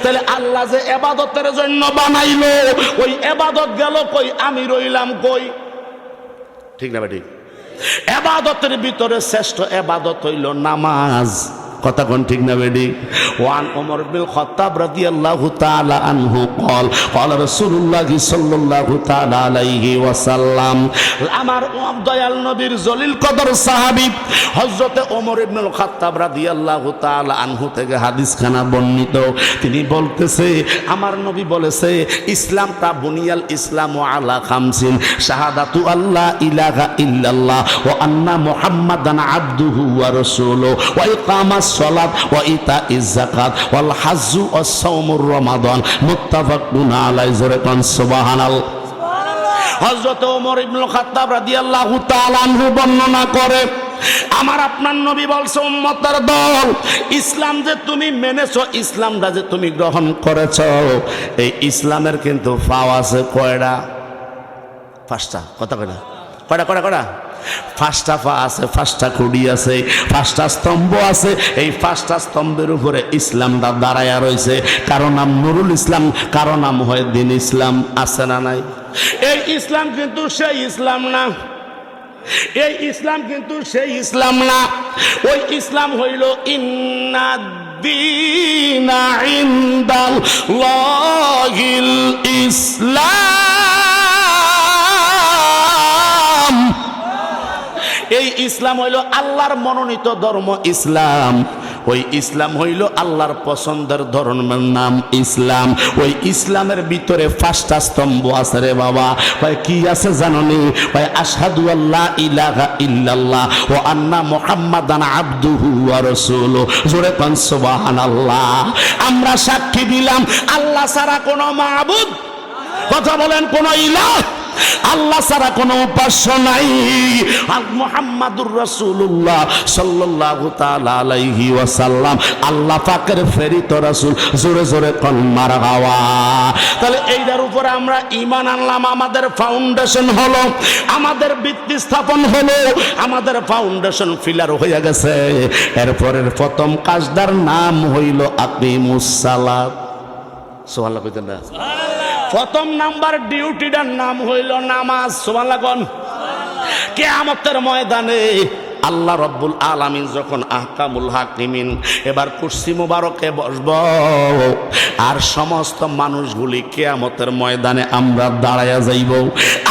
তাহলে আল্লাহ যে ইবাদতের জন্য বানাইলো, ওই ইবাদত গেল কই, আমি রইলাম কই? ঠিক না বেটি? ইবাদতের ভিতরে শ্রেষ্ঠ ইবাদত হইল নামাজ। কথা কোন ঠিক না বেডি? ওয়ান ওমর বিন খাত্তাব রাদিয়াল্লাহু তাআলা আনহু قال قال رسول الله صلى الله تعالى عليه وسلم। আমার দয়াল নবীর জলিল কদর সাহাবী হযরতে ওমর ইবনুল খাত্তাব রাদিয়াল্লাহু তাআলা আনহু থেকে হাদিসখানা বর্ণিত। তিনি বলতেছে, আমার নবী বলেছে, ইসলামটা বুনিয়াল ইসলামু আলা খামসিন, শাহাদাতু আল্লাহ ইলাহা ইল্লাল্লাহ ওয়া আন্না মুহাম্মাদান আবদুহু ওয়া রাসূলুহু ওয়া ইকামাস সালাত ওয়া ইতাইজ যাকাত ওয়াল হাজ্জু ওয়াস সাওমুর রমাদান মুত্তাফাকুন আলাইহি। জোরে কোন সুবহানাল্লাহ। হযরত ওমর ইবনুল খাত্তাব রাদিয়াল্লাহু তাআলা আনহু বর্ণনা করে, আমার আপনার নবী বলছে, উম্মতের দল, ইসলাম যে তুমি মেনেছো, ইসলামটা যে তুমি গ্রহণ করেছো, এই ইসলামের কিন্তু ফাও আছে কয়টা? 5টা। কথা কয়টা? কয়টা কয়টা কয়টা? 5টা পা আছে, 5টা কুড়ি আছে, 5টা স্তম্ভ আছে। এই 5টা স্তম্ভের উপরে ইসলামটা দাঁড়ায়া রয়েছে। কারো নাম নুরুল ইসলাম, কারো নাম হয় দ্বীন ইসলাম। আছে না নাই? এই ইসলাম কিন্তু সেই ইসলাম না, এই ইসলাম কিন্তু সেই ইসলাম না। ওই ইসলাম হইল ইন্না দ্দীনা ইনদাল্লাহিল ইসলাম। এই ইসলাম হইল আল্লাহর মনোনীত ধর্ম ইসলাম। ওই ইসলাম হইল আল্লাহর পছন্দের ধর্মের নাম ইসলাম। ওই ইসলামের ভিতরে 5টা স্তম্ভ আছে রে বাবা। ভাই কি আছে জানোনি? ভাই আশহাদু আল্লা ইলাহা ইল্লাল্লাহ ওয়া আন্না মুহাম্মাদান আবদুহু ওয়া রাসূলুহু। জোরে কোন সুবহানাল্লাহ। আমরা সাক্ষী দিলাম আল্লাহ ছাড়া কোনো মাবুদ, কথা বলেন, কোনো ইলাহ, আল্লাহ ছাড়া কোনো উপাস্য নাই। আর মুহাম্মাদুর রাসূলুল্লাহ সাল্লাল্লাহু তাআলা আলাইহি ওয়াসাল্লাম আল্লাহ পাকের প্রেরিত রাসূল। জোরে জোরে কোন মারহাবা। তাহলে এইটার উপরে আমরা ঈমান আনলাম। আমাদের ফাউন্ডেশন হলো, আমাদের ভিত্তি স্থাপন হলো, আমাদের ফাউন্ডেশন ফিলার হয়ে গেছে। এরপরের প্রথম কাজদার নাম হইল আকিমুস সালাত। সুবহানাল্লাহ কইতেন না? প্রথম নাম্বার ডিউটিটার নাম হইল নামাজ। সুবহানাল্লাহ কোন? কিয়ামতের ময়দানে আল্লাহ রব্বুল আলামিন যখন আহকামুল হাকিমিন এবার কুরসি মুবারকে বসব, আর সমস্ত মানুষগুলি কিয়ামতের ময়দানে আমরা দাঁড়ায়া যাইব,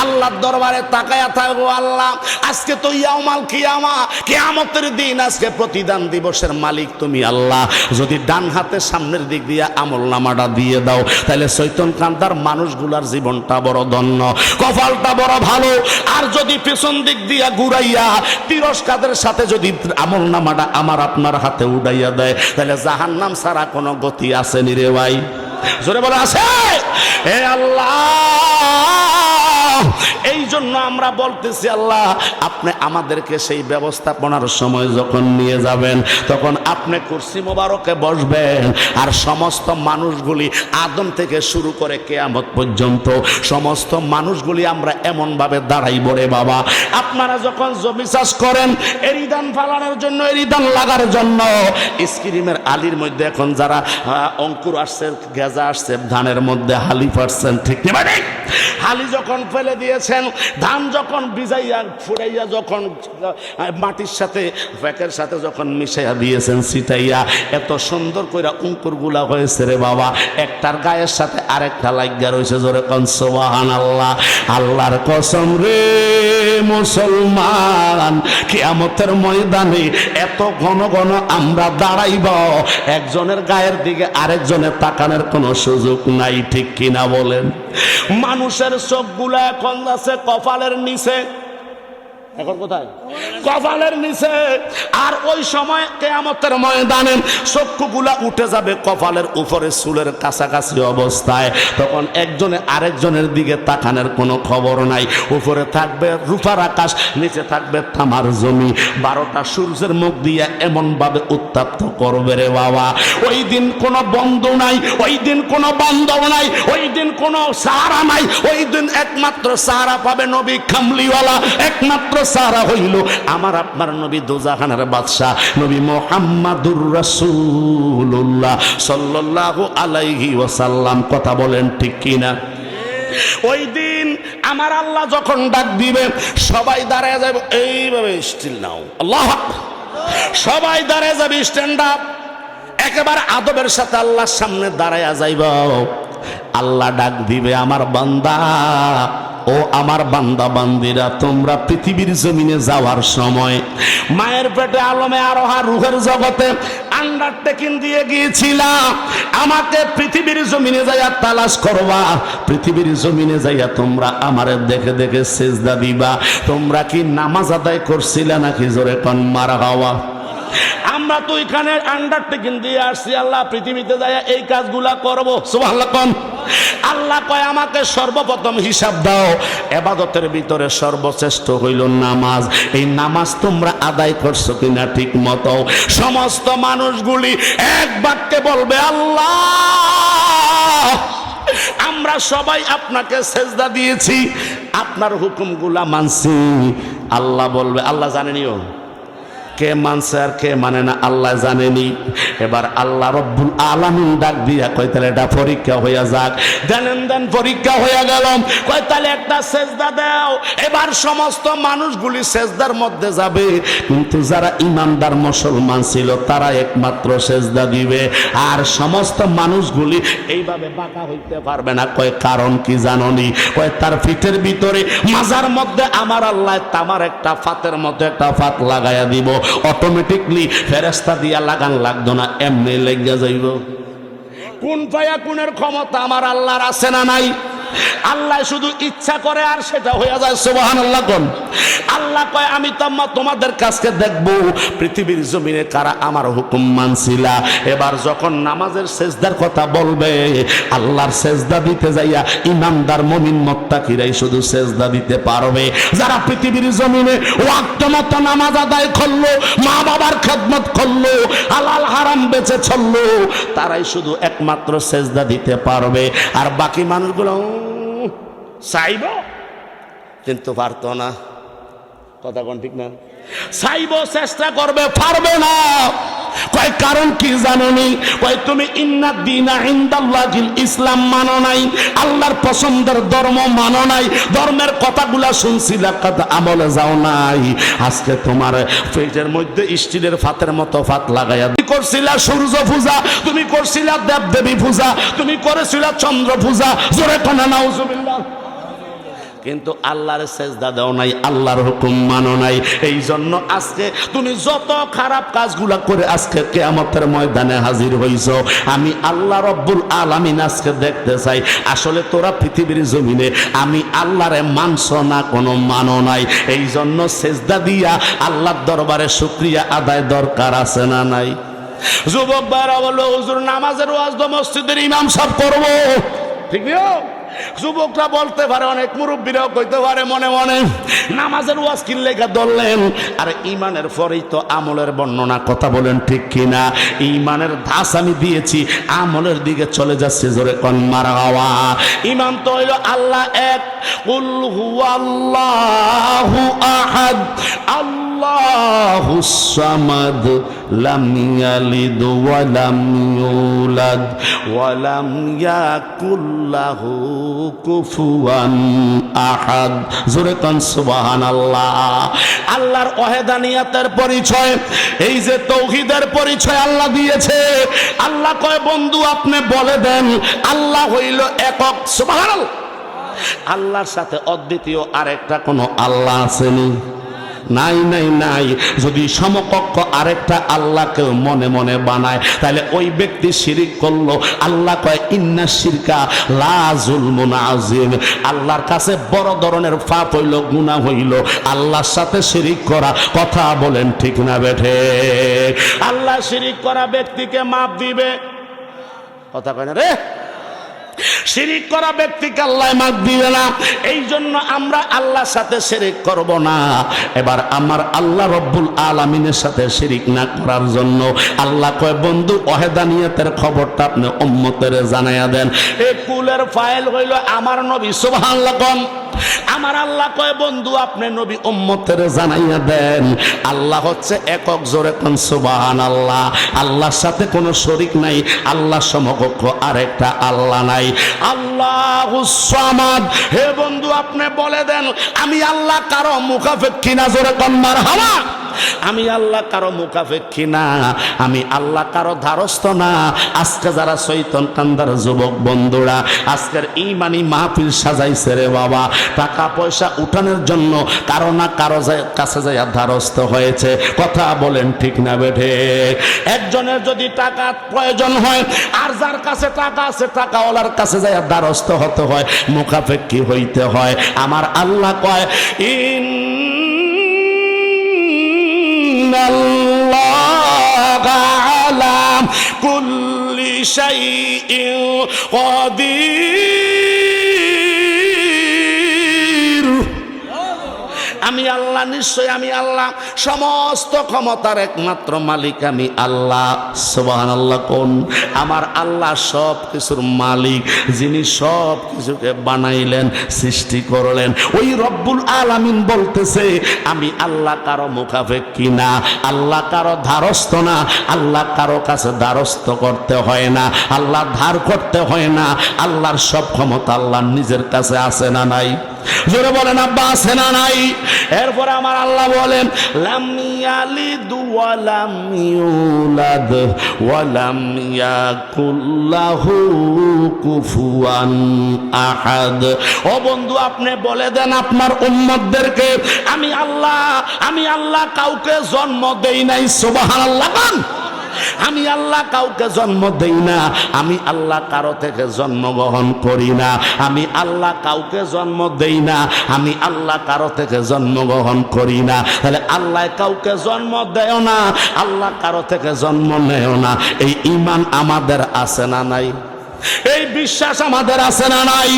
আল্লাহর দরবারে তাকায়া থাকবো। আল্লাহ, আজকে তো ইয়াউমাল কিয়ামা, কিয়ামতের দিন, আজকে প্রতিদান দিবসের মালিক তুমি আল্লাহ। যদি ডান হাতে সামনের দিক দিয়ে আমল নামাটা দিয়ে দাও, তাহলে চৈতন কান্তার মানুষগুলার জীবনটা বড় ধন্য, কপালটা বড় ভালো। আর যদি পেছন দিক দিয়া ঘুরাইয়া তিরস্কার সাথে যদি আমল নামাটা আমার আপনার হাতে উড়াইয়া দেয়, তাহলে জাহান্নাম ছাড়া কোনো গতি আছে নি রে ভাই? জোরে বলে আছে? হে আল্লাহ, এই জন্য আমরা বলতেছি আল্লাহ, আপনি আমাদেরকে সেই ব্যবস্থাপনার সময় যখন নিয়ে যাবেন, তখন আপনি কুরসি মোবারকে বসবেন, আর সমস্ত মানুষগুলি আদম থেকে শুরু করে কিয়ামত পর্যন্ত সমস্ত মানুষগুলি আমরা এমনভাবে দাঁড়াইব রে বাবা। আপনারা যখন জমি চাষ করেন, এরিদান ফালানোর জন্য, এরিদান লাগার জন্য, স্ক্রিমের আলির মধ্যে এখন যারা অঙ্কুর আসছে, গেজা আসছে, ধানের মধ্যে হালি পারছেন, ঠিক না? হালি যখন ফেলে দিয়েছেন, ধান যখন ভিজাইয়া ফুরাইয়া যখন মাটির সাথে ফ্যাকের সাথে যখন মিশাইয়া দিয়েছেন, ছিটাইয়া এত সুন্দর করে অঙ্কুরগুলা হয়েছে রে বাবা, একটার গায়ের সাথে আরেকটা লাগিয়া রয়েছে। জোরে কোন সুবহানাল্লাহ। আল্লাহর কসম রে মুসলমান, কিয়ামতের ময়দানে এত ঘন ঘন আমরা দাঁড়াইব, একজনের গায়ের দিকে আরেকজনের তাকানোর কোনো সুযোগ নাই, ঠিক কিনা বলেন? মানুষের চোখগুলা এখন আছে কপালের নিচে। এখন কোথায়? কপালের নিচে। আর ওই সময় কিয়ামতের ময়দানে চক্ষুগুলা উঠে যাবে কপালের উপরে, চুলের কাছাকাছি অবস্থায়। তখন একজনে আরেকজনের দিকে তাকানোর কোনো খবর নাই। উপরে থাকবে রূপার আকাশ, নিচে থাকবে তামার জমি। 12টা সূর্যের মুখ দিয়ে এমন ভাবে উত্তপ্ত করবে রে বাবা। ওই দিন কোনো বন্ধু নাই, ওই দিন কোনো বান্ধব নাই, ওই দিন কোনো সাহারা নাই। ওই দিন একমাত্র সাহারা পাবে নবী কামলিওয়ালা, একমাত্র সাহারা হইল আমার আপনার নবী, দোজাখানের বাদশা নবী মুহাম্মাদুর রাসূলুল্লাহ সাল্লাল্লাহু আলাইহি ওয়াসাল্লাম। কথা বলেন ঠিক কিনা? ওই দিন আমার আল্লাহ যখন ডাক দিবে, সবাই দাঁড়ায় যাবে এইভাবে, স্টিল নাও, আল্লাহু আকবার। সবাই দাঁড়ায় যাবে স্ট্যান্ড আপ, একেবারে আদবের সাথে আল্লাহর সামনে দাঁড়ায় যাইব। আল্লাহ ডাক দিবে, আমার বান্দা, ও আমার বান্দা বান্দিরা, তোমরা পৃথিবীর জমিনে যাওয়ার সময় মায়ের পেটে আলমে আরোহা রূহের জগতে আন্ডারটেকিং দিয়ে গিয়েছিলাম। আমাকে পৃথিবীর জমিনে যাইয়া তালাশ করবা, পৃথিবীর জমিনে যাইয়া তোমরা আমারে দেখে দেখে সেজদা দিবা। তোমরা কি নামাজ আদায় করছিলে নাকি? জোরে কোন মারহাবা। আমরা তো এখানে আন্ডারটেকিং দিয়ে আসছি, আল্লাহ পৃথিবীতে যায় এই কাজগুলা করব। সুবহানাল্লাহ কোন? আল্লাহ কয় আমাকে সর্বপ্রথম হিসাব দাও, ইবাদতের ভিতরে সর্বশ্রেষ্ঠ হইল নামাজ। এই নামাজ তোমরা আদায় করছো কিনা ঠিক মতো? সমস্ত মানুষগুলি এক বাক্যে বলবে, আল্লাহ, আমরা সবাই আপনাকে সেজদা দিয়েছি, আপনার হুকুমগুলা মানছি। আল্লাহ বলবে, আল্লাহ জানেনিও, কে মানছে আর কে মানে না আল্লাহ জানেনি। এবার আল্লাহ রব্বুল আলামিন ডাক দিয়া কয় তাহলে এটা পরীক্ষা হইয়া যাক। দেন পরীক্ষা হইয়া গেল। কয় তাহলে একটা সেজদা দাও। এবার সমস্ত মানুষগুলি সেজদার মধ্যে যাবে, কিন্তু যারা ইমানদার মুসলমান ছিল তারা একমাত্র সেজদা দিবে, আর সমস্ত মানুষগুলি এইভাবে বাঁকা হইতে পারবে না। কয় কারণ কি জাননি? কয় তার পিঠের ভিতরে মাজার মধ্যে আমার আল্লাহ তামার একটা ফাতের মধ্যে একটা ফাত লাগাইয়া দিব, অটোমেটিকলি ফেরেশতা দিয়া লাগান লাগতো না, এমনি লেগে যাইব। কোন পায়া কোনের ক্ষমতা আমার আল্লাহর আছে না নাই? আল্লাহ শুধু ইচ্ছা করে আর সেটা হয়ে যায়। সুবহানাল্লাহ কোন আল্লাহ কয় আমি তোমাদের কাছে দেখব পৃথিবীর জমিনে কারা আমার হুকুম মানছিলা। এবার যখন নামাজের সেজদার কথা বলবে, আল্লাহর সেজদা দিতে যাইয়া ইমানদার মুমিন মুত্তাকিরাই শুধু সেজদা দিতে পারবে। যারা পৃথিবীর জমিনে ওয়াক্ত মতো নামাজ আদায় করলো, মা বাবার খেদমত করলো, হালাল হারাম বেঁচে চললো, তারাই শুধু একমাত্র সেজদা দিতে পারবে। আর বাকি মানুষগুলো চাইব কিন্তু পারতো না। কথা কোন ঠিক না? চাইব, চেষ্টা করবে, পারবে না। কয় কারণ কি জানোনি? কয় তুমি ইন্নাদ দীনা ইনদাল্লাহিল ইসলাম মানো নাই, আল্লাহর পছন্দের ধর্ম মানো নাই, ধর্মের কথাগুলা শুনছিলা, কথা আমলে যাও নাই। আজকে তোমার পেটের মধ্যে স্টিলের ফাতের মতো ফাত লাগাইয়া তুমি করছিলা সূর্য পূজা, তুমি করছিলা দেবদেবী পূজা, তুমি করেছিলা চন্দ্র পূজা, জোরে কোনা নাউজুবিল্লাহ। কিন্তু আল্লাহর সেজদা দাও নাই, আল্লাহর হুকুম মানো নাই। এই জন্য আজকে তুমি যত খারাপ কাজগুলা করে আজকে কিয়ামতের ময়দানে হাজির হইছ। আমি আল্লাহ রব্বুল আলামিন আজকে দেখতে চাই আসলে তোরা পৃথিবীর জমিনে আমি আল্লাহরে মানছ না, কোনো মানো নাই। এই জন্য সেজদা দিয়া আল্লাহর দরবারে শুকরিয়া আদায় দরকার আছে না নাই? যুবক ভাইরা বলল হুজুর নামাজের ওয়াজ তো মসজিদের ইমাম সাহেব করবো, ঠিক না? যুবকরা বলতে পারে, অনেক মুরব্বীরাও কইতে পারে মনে মনে নামাজের ওয়াজ কি লেখা ধরলেন? আর ইমানের পরেই তো আমলের বর্ণনা, কথা বলেন ঠিক কিনা? ইমানের ধাস আমি দিয়েছি, আমলের দিকে চলে যাচ্ছে, জোরে কোন মারহাবা। ইমান তো হইল আল্লাহ এক, কুল হুয়াল্লাহু আহাদ আল্লাহুস সামাদ লাম ইয়ালিদ ওয়া লাম ইউলাদ ওয়া লাম ইয়াকুল লাহু কুফুয়ান আহাদ। জোরে কোন সুবহানাল্লাহ। আল্লাহর ওয়াহদানিয়াতের পরিচয়, এই যে তাওহীদের পরিচয় আল্লাহ দিয়েছে। আল্লাহ কয় বন্ধু আপনি বলে দেন আল্লাহ হইল একক। সুবহানাল্লাহ। আল্লাহর সাথে অদ্বিতীয় আরেকটা কোন আল্লাহ আছেনি? নাই নাই নাই। যদি সমকক্ষ আরেকটা আল্লাহকে মনে মনে বানায় তাহলে ওই ব্যক্তি শিরিক করলো। আল্লাহ কয় ইন্না শিরকা লা যুলমুন আযীম। আল্লাহর কাছে বড় ধরনের পাপ হইল, গুনাহ হইল আল্লাহর সাথে শিরিক করা। কথা বলেন ঠিক না বেঠে? আল্লাহ শিরিক করা ব্যক্তিকে মাফ দিবে? কথা কয় না রে। শিরিক করা ব্যক্তিকে আল্লাহ মাফ দিবে না। এই জন্য আমরা আল্লাহর সাথে শিরিক করব না। এবার আমার আল্লাহ রব্বুল আলামিনের সাথে শিরিক না করার জন্য আল্লাহ কয় বন্ধু ওয়াহদানিয়তের খবরটা আপনি উম্মতের জানাইয়া দেন। এই কুলের ফাইল হইল আমার নবী। সুবহানাল্লাহ কোন আমার আল্লাহ কয় বন্ধু আপনি নবী উম্মতের জানাইয়া দেন আল্লাহ হচ্ছে একক। জোরে কোন সুবহানাল্লাহ। আল্লাহর সাথে কোনো শরীক নাই, আল্লাহ সমকক্ষ আরেকটা আল্লাহ নাই। আল্লাহুস সামাদ। হে বন্ধু আপনি বলে দেন আমি আল্লাহ কারো মুখাপেক্ষী না। জোরে কোন মারহাবা। আমি আল্লাহ কারো মুখাপেক্ষী না, আমি আল্লাহ কারো ধারস্থ না। আজকে যারা শয়তান কান্দার যুবক বন্ধুরা আজকের ইমানি মাহফিল সাজাইছে রে বাবা, টাকা পয়সা উঠানোর জন্য কারো না কারো কাছে যায় ধারস্থ হয়েছে। কথা বলেন ঠিক না বেঠে? একজনের যদি টাকা প্রয়োজন হয় আর যার কাছে টাকা আছে টাকাওয়ালার কাছে যায় ধারস্থ হতে হয়, মুখাপেক্ষী হইতে হয়। আমার আল্লাহ কয় ইন্নাল্লাহা আলা কুল্লি শাইইন কাদির। আমি আল্লাহ, নিশ্চয় আমি আল্লাহ, সমস্ত ক্ষমতার একমাত্র মালিক আমি আল্লাহ। সুবহানাল্লাহ। কোন আমার আল্লাহ সব কিছুর মালিক, যিনি সব কিছুকে বানাইলেন, সৃষ্টি করলেন। ওই রব্বুল আলামিন বলতেছে আমি আল্লাহ কারো মুখাপেক্ষী না, আল্লাহ কারো ধারস্থ না, আল্লাহ কারো কাছে ধারস্থ করতে হয় না, আল্লাহ ধার করতে হয় না। আল্লাহর সব ক্ষমতা আল্লাহর নিজের কাছে আছে না নাই? জোরে বলেন আব্বা, আছে না নাই? এরপরে আমার আল্লাহ বলেন লাম ইয়ালিদ ওয়া লাম ইউলাদ ওয়া লাম ইয়াকুল লাহু কুফুয়ান আহাদ। ও বন্ধু, আপনি বলে দেন আপনার উম্মতদেরকে আমি আল্লাহ কাউকে জন্ম দেই নাই। সুবহানাল্লাহ। আমি আল্লাহ কাউকে জন্ম দেই না, আমি আল্লাহ কারো থেকে জন্মগ্রহণ করি না, আমি আল্লাহ কাউকে জন্ম দেই না, আমি আল্লাহ কারো থেকে জন্মগ্রহণ করি না। তাহলে আল্লাহ কাউকে জন্ম দেয় না, আল্লাহ কারো থেকে জন্ম নেয় না। এই ঈমান আমাদের আছে না নাই? এই বিশ্বাস আমাদের আছে না নাই?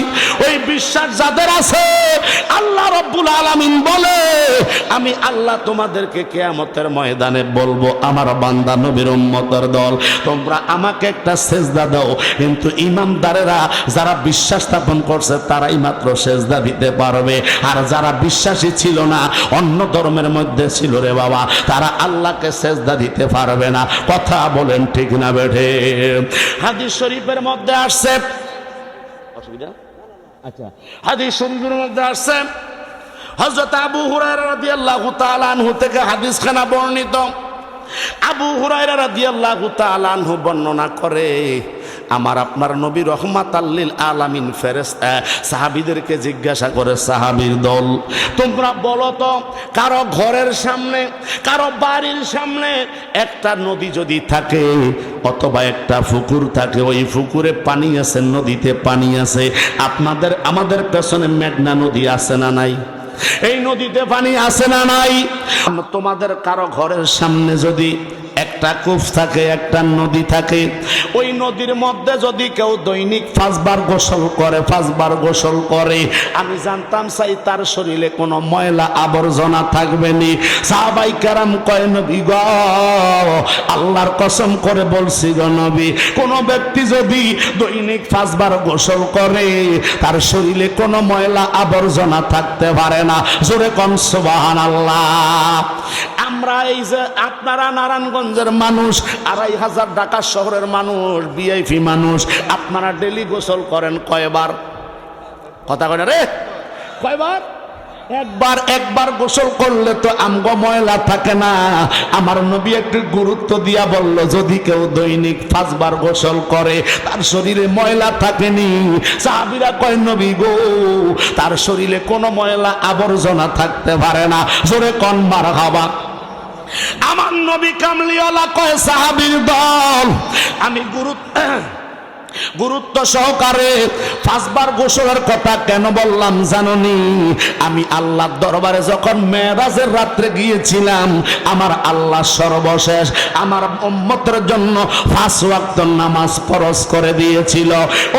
ওই বিশ্বাস যাদের আছে, আল্লাহ রব্বুল আলামিন বলে আমি আল্লাহ তোমাদেরকে কিয়ামতের ময়দানে বলবো আমার বান্দা নবীর উম্মতের দল, তোমরা আমাকে একটা সেজদা দাও। কিন্তু ইমানদারেরা যারা বিশ্বাস স্থাপন করছে তারাই মাত্র সেজদা দিতে পারবে, আর যারা বিশ্বাসী ছিল না, অন্য ধর্মের মধ্যে ছিল রে বাবা, তারা আল্লাহকে সেজদা দিতে পারবে না। কথা বলেন ঠিক না বেঠে? হাদিস শরীফের মধ্যে আসছে, অসুবিধা? আচ্ছা, হাদিস শরীফের মধ্যে আসছে হযরত আবু হুরায়রা রাদিয়াল্লাহু তাআলা আনহু থেকে হাদিসখানা বর্ণিত। আবু হুরায়রা রাদিয়াল্লাহু তাআলা আনহু বর্ণনা করে আমার আপনার নবী রহমাতাল লিল আলামিন ফেরেশতা সাহাবীদেরকে জিজ্ঞাসা করে, সাহাবীর দল তোমরা বলো তো, কারো ঘরের সামনে, কারো বাড়ির সামনে একটা নদী যদি থাকে অথবা একটা পুকুর থাকে, ওই পুকুরে পানি আছে, নদীতে পানি আছে, আমাদের পেছনে মেঘনা নদী আছে না নাই? এই নদীতে পানি আছে না নাই? তোমাদের কারো ঘরের সামনে যদি একটা কূপ থাকে, একটা নদী থাকে, ওই নদীর মধ্যে যদি কেউ দৈনিক 5 বার গোসল করে, আমি জানতাম চাই তার শরীরে কোনো ময়লা আবর্জনা থাকবে নি। সাহাবাই কেরাম কয়, নবী গো, আল্লাহর কসম করে বলছি গো নবী, কোন ব্যক্তি যদি দৈনিক 5 বার গোসল করে তার শরীরে কোনো ময়লা আবর্জনা থাকতে পারে না। জোরে কোন সুবহানাল্লাহ। আমরা এই যে আপনারা নারায়ণগঞ্জের মানুষ, 2500 ঢাকা শহরের মানুষ, ভিআইপি মানুষ, আপনারা ডেলি গোসল করেন কয়বার? কথা কয় না রে, কয়বার? একবার গোসল করলে তো আমগো ময়লা থাকে না। আমার নবী একটু গুরুত্ব দিয়া বলল, যদি কেউ দৈনিক 5 বার গোসল করে তার শরীরে ময়লা থাকেনি। সাহাবীরা কয়, নবী গো, তার শরীরে কোনো ময়লা আবর্জনা থাকতে পারে না। জোরে কোন মারহাবা। আমার নবী কামলিওয়ালা কয়, সাহাবীর দল আমি গুরুত্ব সহকারে 5 বার গোসলের কথা কেন বললাম জাননি? আমি আল্লাহর দরবারে যখন মেরাজের রাত্রে গিয়েছিলাম, আমার আল্লাহ সর্বশেষ আমার উম্মতের জন্য 5 ওয়াক্ত নামাজ ফরজ করে দিয়েছিল।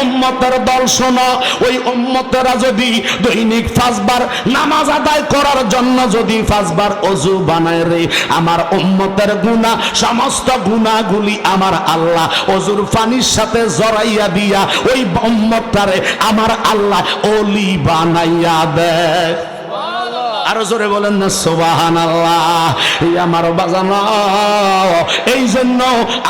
উম্মতের দল শোনো, ওই উম্মতেরা যদি দৈনিক 5 বার নামাজ আদায় করার জন্য যদি 5 বার ওযু বানায় রে, আমার উম্মতের গুনাহ, সমস্ত গুনাহগুলি আমার আল্লাহ ওযুর পানির সাথে জড়াইয়া দিয়া ওই উম্মতটারে আমার আল্লাহ ওলি বানাইয়া দেয়। আরো জোরে বলেন না সুবহানাল্লাহ। এই আমার বাজানো, এই জন্য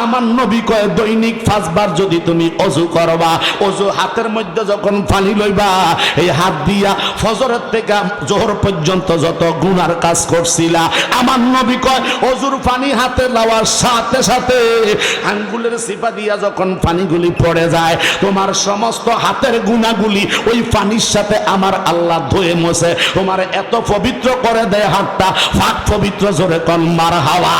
আমার নবী কয়, দৈনিক 5 বার যদি তুমি ওযু করবা, ওযু হাতের মধ্যে যখন পানি লইবা, এই হাত দিয়া ফজরের থেকে জোহর পর্যন্ত যত গুনার কাজ করছিলা, আমার নবী কয় ওযুর পানি হাতে লওয়ার সাথে সাথে আঙ্গুলের চিপা দিয়া যখন পানিগুলি পড়ে যায়, তোমার সমস্ত হাতের গুনাহগুলি ওই পানির সাথে আমার আল্লাহ ধুয়ে মুছে তোমার এত পবিত্র করে দেয়, হাতটা পাক পবিত্র। জোরে কোন মারহাবা।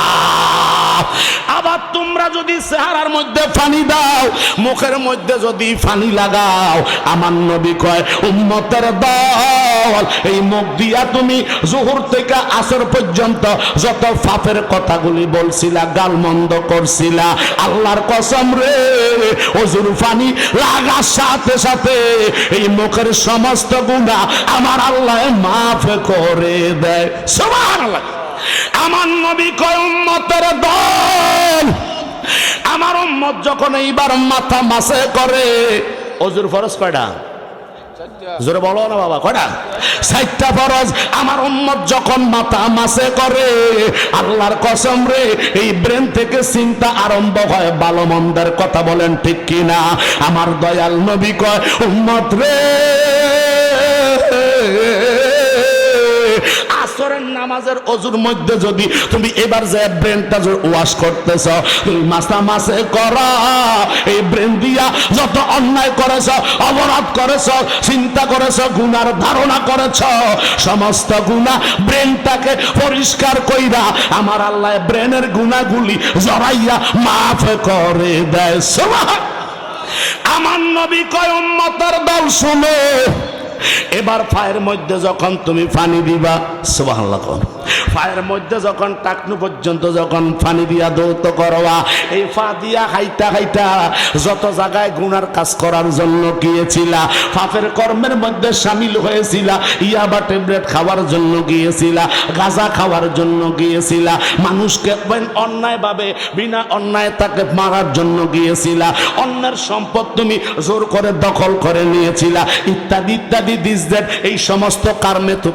আবার তোমরা যদি চেহারার মধ্যে পানি দাও, মুখের মধ্যে যদি পানি লাগাও, আমার নবী কয় উম্মতের দল, এই মুখ দিয়া তুমি জোহর থেকে আসর পর্যন্ত যত পাপের কথাগুলি বলছিলা, গালমন্দ করছিলা, আল্লাহর কসম রে, ওজুর পানি লাগার সাথে সাথে এই মুখের সমস্ত গুনাহ আমার আল্লাহ মাফ করে দেয়। সুবহানাল্লাহ। আমার নবী কয় উম্মতের দল, আমার উম্মত যখন এইবার মাথা মাসে করে, ওজুর ফরজ কয়টা? জোরে বলো না বাবা, কয়টা? 7টা ফরজ। আমার উম্মত যখন মাথা মাসে করে, আল্লাহর কসম রে, এই ব্রেন থেকে চিন্তা আরম্ভ হয় ভালো মন্দের কথা, বলেন ঠিক কিনা? আমার দয়াল নবী কয় উম্মত রে, আসরের নামাজের অজুর মধ্যে যদি তুমি এবার যে ব্রেনটা ওয়াশ করতেছ, তুমি মাথা মাসে করা, এই ব্রেন দিয়া যত অন্যায় করেছ, অপরাধ করেছ, চিন্তা করেছ, গুনার ধারণা করেছ, সমস্ত গুনাহ ব্রেনটাকে পরিষ্কার কইরা আমার আল্লাহ ব্রেনের গুনাহগুলি জড়াইয়া মাফ করে দেয়। সুবহান। আমার নবী কয় উম্মতের দল শুনো, এবার ফায়ের মধ্যে যখন তুমি পানি দিবা, সুবহানাল্লাহ, ফায়ের মধ্যে যখন টাকনু পর্যন্ত যখন পানি দিয়া দৌত করবা, এই ফা দিয়া হাইটা হাইটা যত জায়গায় গুনার কাজ করার জন্য গিয়েছিলা, পাপের কর্মের মধ্যে শামিল হয়েছিলা, ইয়াবা ট্যাবলেট খাওয়ার জন্য গিয়েছিলা, গাঁজা খাওয়ার জন্য গিয়েছিলা, মানুষকে অন্যায়ভাবে বিনা অন্যায় তাকে মারার জন্য গিয়েছিলা, অন্যের সম্পদ তুমি জোর করে দখল করে নিয়েছিলা, ইত্যাদি ইত্যাদি, এই সমস্ত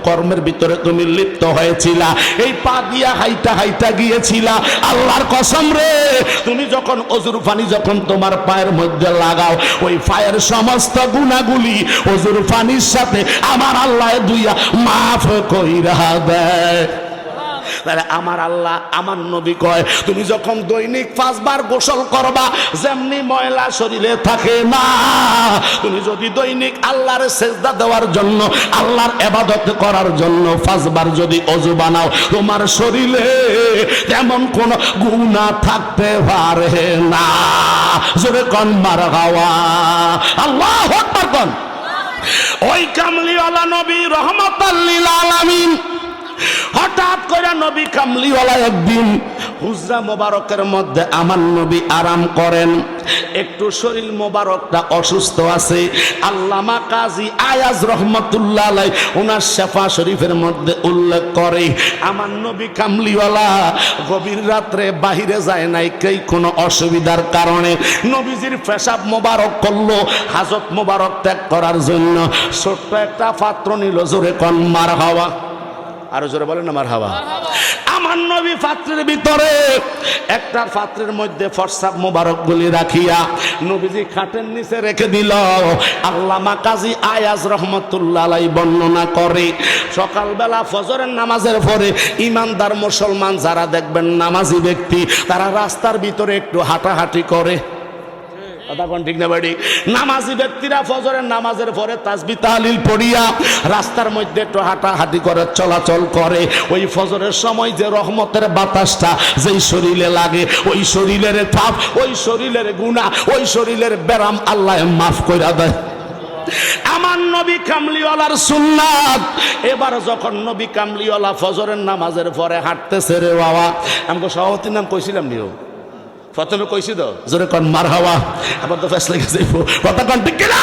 কর্মের ভিতরে তুমি লিপ্ত হয়েছিলা, এই পা দিয়া হাইটা হাইটা গিয়েছিলা। আল্লাহর কসম রে, তুমি যখন অজুর পানি যখন তোমার পায়ের মধ্যে লাগাও, ওই পায়ের সমস্ত গুনাহগুলি অজুর পানির সাথে আমার আল্লাহ দুইয়া মাফ কইরা দেয়। তাহলে আমার আল্লাহ, আমার নবী কয় তুমি যখন দৈনিক 5 বার গোসল করবা, যেমনি ময়লা শরীরে থাকে না, তুমি যদি দৈনিক আল্লাহর সেজদা দেওয়ার জন্য, আল্লাহর ইবাদত করার জন্য 5 বার যদি ওযু বানাও, তোমার শরীরে তেমন কোন গুনাহ থাকতে পারে না। জোরে কোন মারহাবা, আল্লাহু আকবার কোন। ওই কামলিওয়ালা নবী রহমাতাল লিল আলামিন, হঠাৎ করে নবী কামলিওয়ালা একদিন হুজরা মোবারকের মধ্যে আমার নবী আরাম করেন, একটু শরীর মোবারকটা অসুস্থ আছে। আল্লামা কাজী আয়াজ রহমাতুল্লাহ আলাইহি ওনার শেফা শরীফের মধ্যে উল্লেখ করে, আমার নবী কামলিওয়ালা গভীর রাত্রে বাহিরে যায় নাই কেই কোনো অসুবিধার কারণে, নবীজির পেশাব মোবারক করলো, হাজত মোবারক ত্যাগ করার জন্য ছোট্ট একটা পাত্র নিল। জোরে কোন মারহাবা, আরো জোরে বলেন না মারহাবা। আমার নবী পাত্রের ভিতরে একটা পাত্রের মধ্যে ফরসাব মোবারক গুলি রাখিয়া নবীজি খাটের নিচে রেখে দিল। আল্লামা কাজী আয়াজ রহমতুল্লাহ আলাইহি বর্ণনা করে, সকালবেলা ফজরের নামাজের পরে ইমানদার মুসলমান যারা দেখবেন নামাজি ব্যক্তি, তারা রাস্তার ভিতরে একটু হাঁটাহাঁটি করে। ঠিক না বাড়ি? নামাজি ব্যক্তিরা ফজরের নামাজের পরে তাসবিহ তাহলিল পড়িয়া রাস্তার মধ্যে একটু হাঁটাহাঁটি করে, চলাচল করে। ওই ফজরের সময় যে রহমতের বাতাসটা যেই শরীরে লাগে, ওই শরীরের পাপ, ওই শরীরের গুনাহ, ওই শরীরের ব্যারাম আল্লাহ মাফ কইরা দেয়। আমার নবী কামলিওয়ালার সুন্নাত। এবার যখন নবী কামলিওয়ালা ফজরের নামাজের পরে হাঁটতেছে, রে বাবা, আমাকে সভাপতির নাম কইছিলাম নিও, প্রথমে কইছি তো, জোরে কোন মারহাবা, আবার তো ফেসলে গেছে কথা কোন ঠিক কিনা।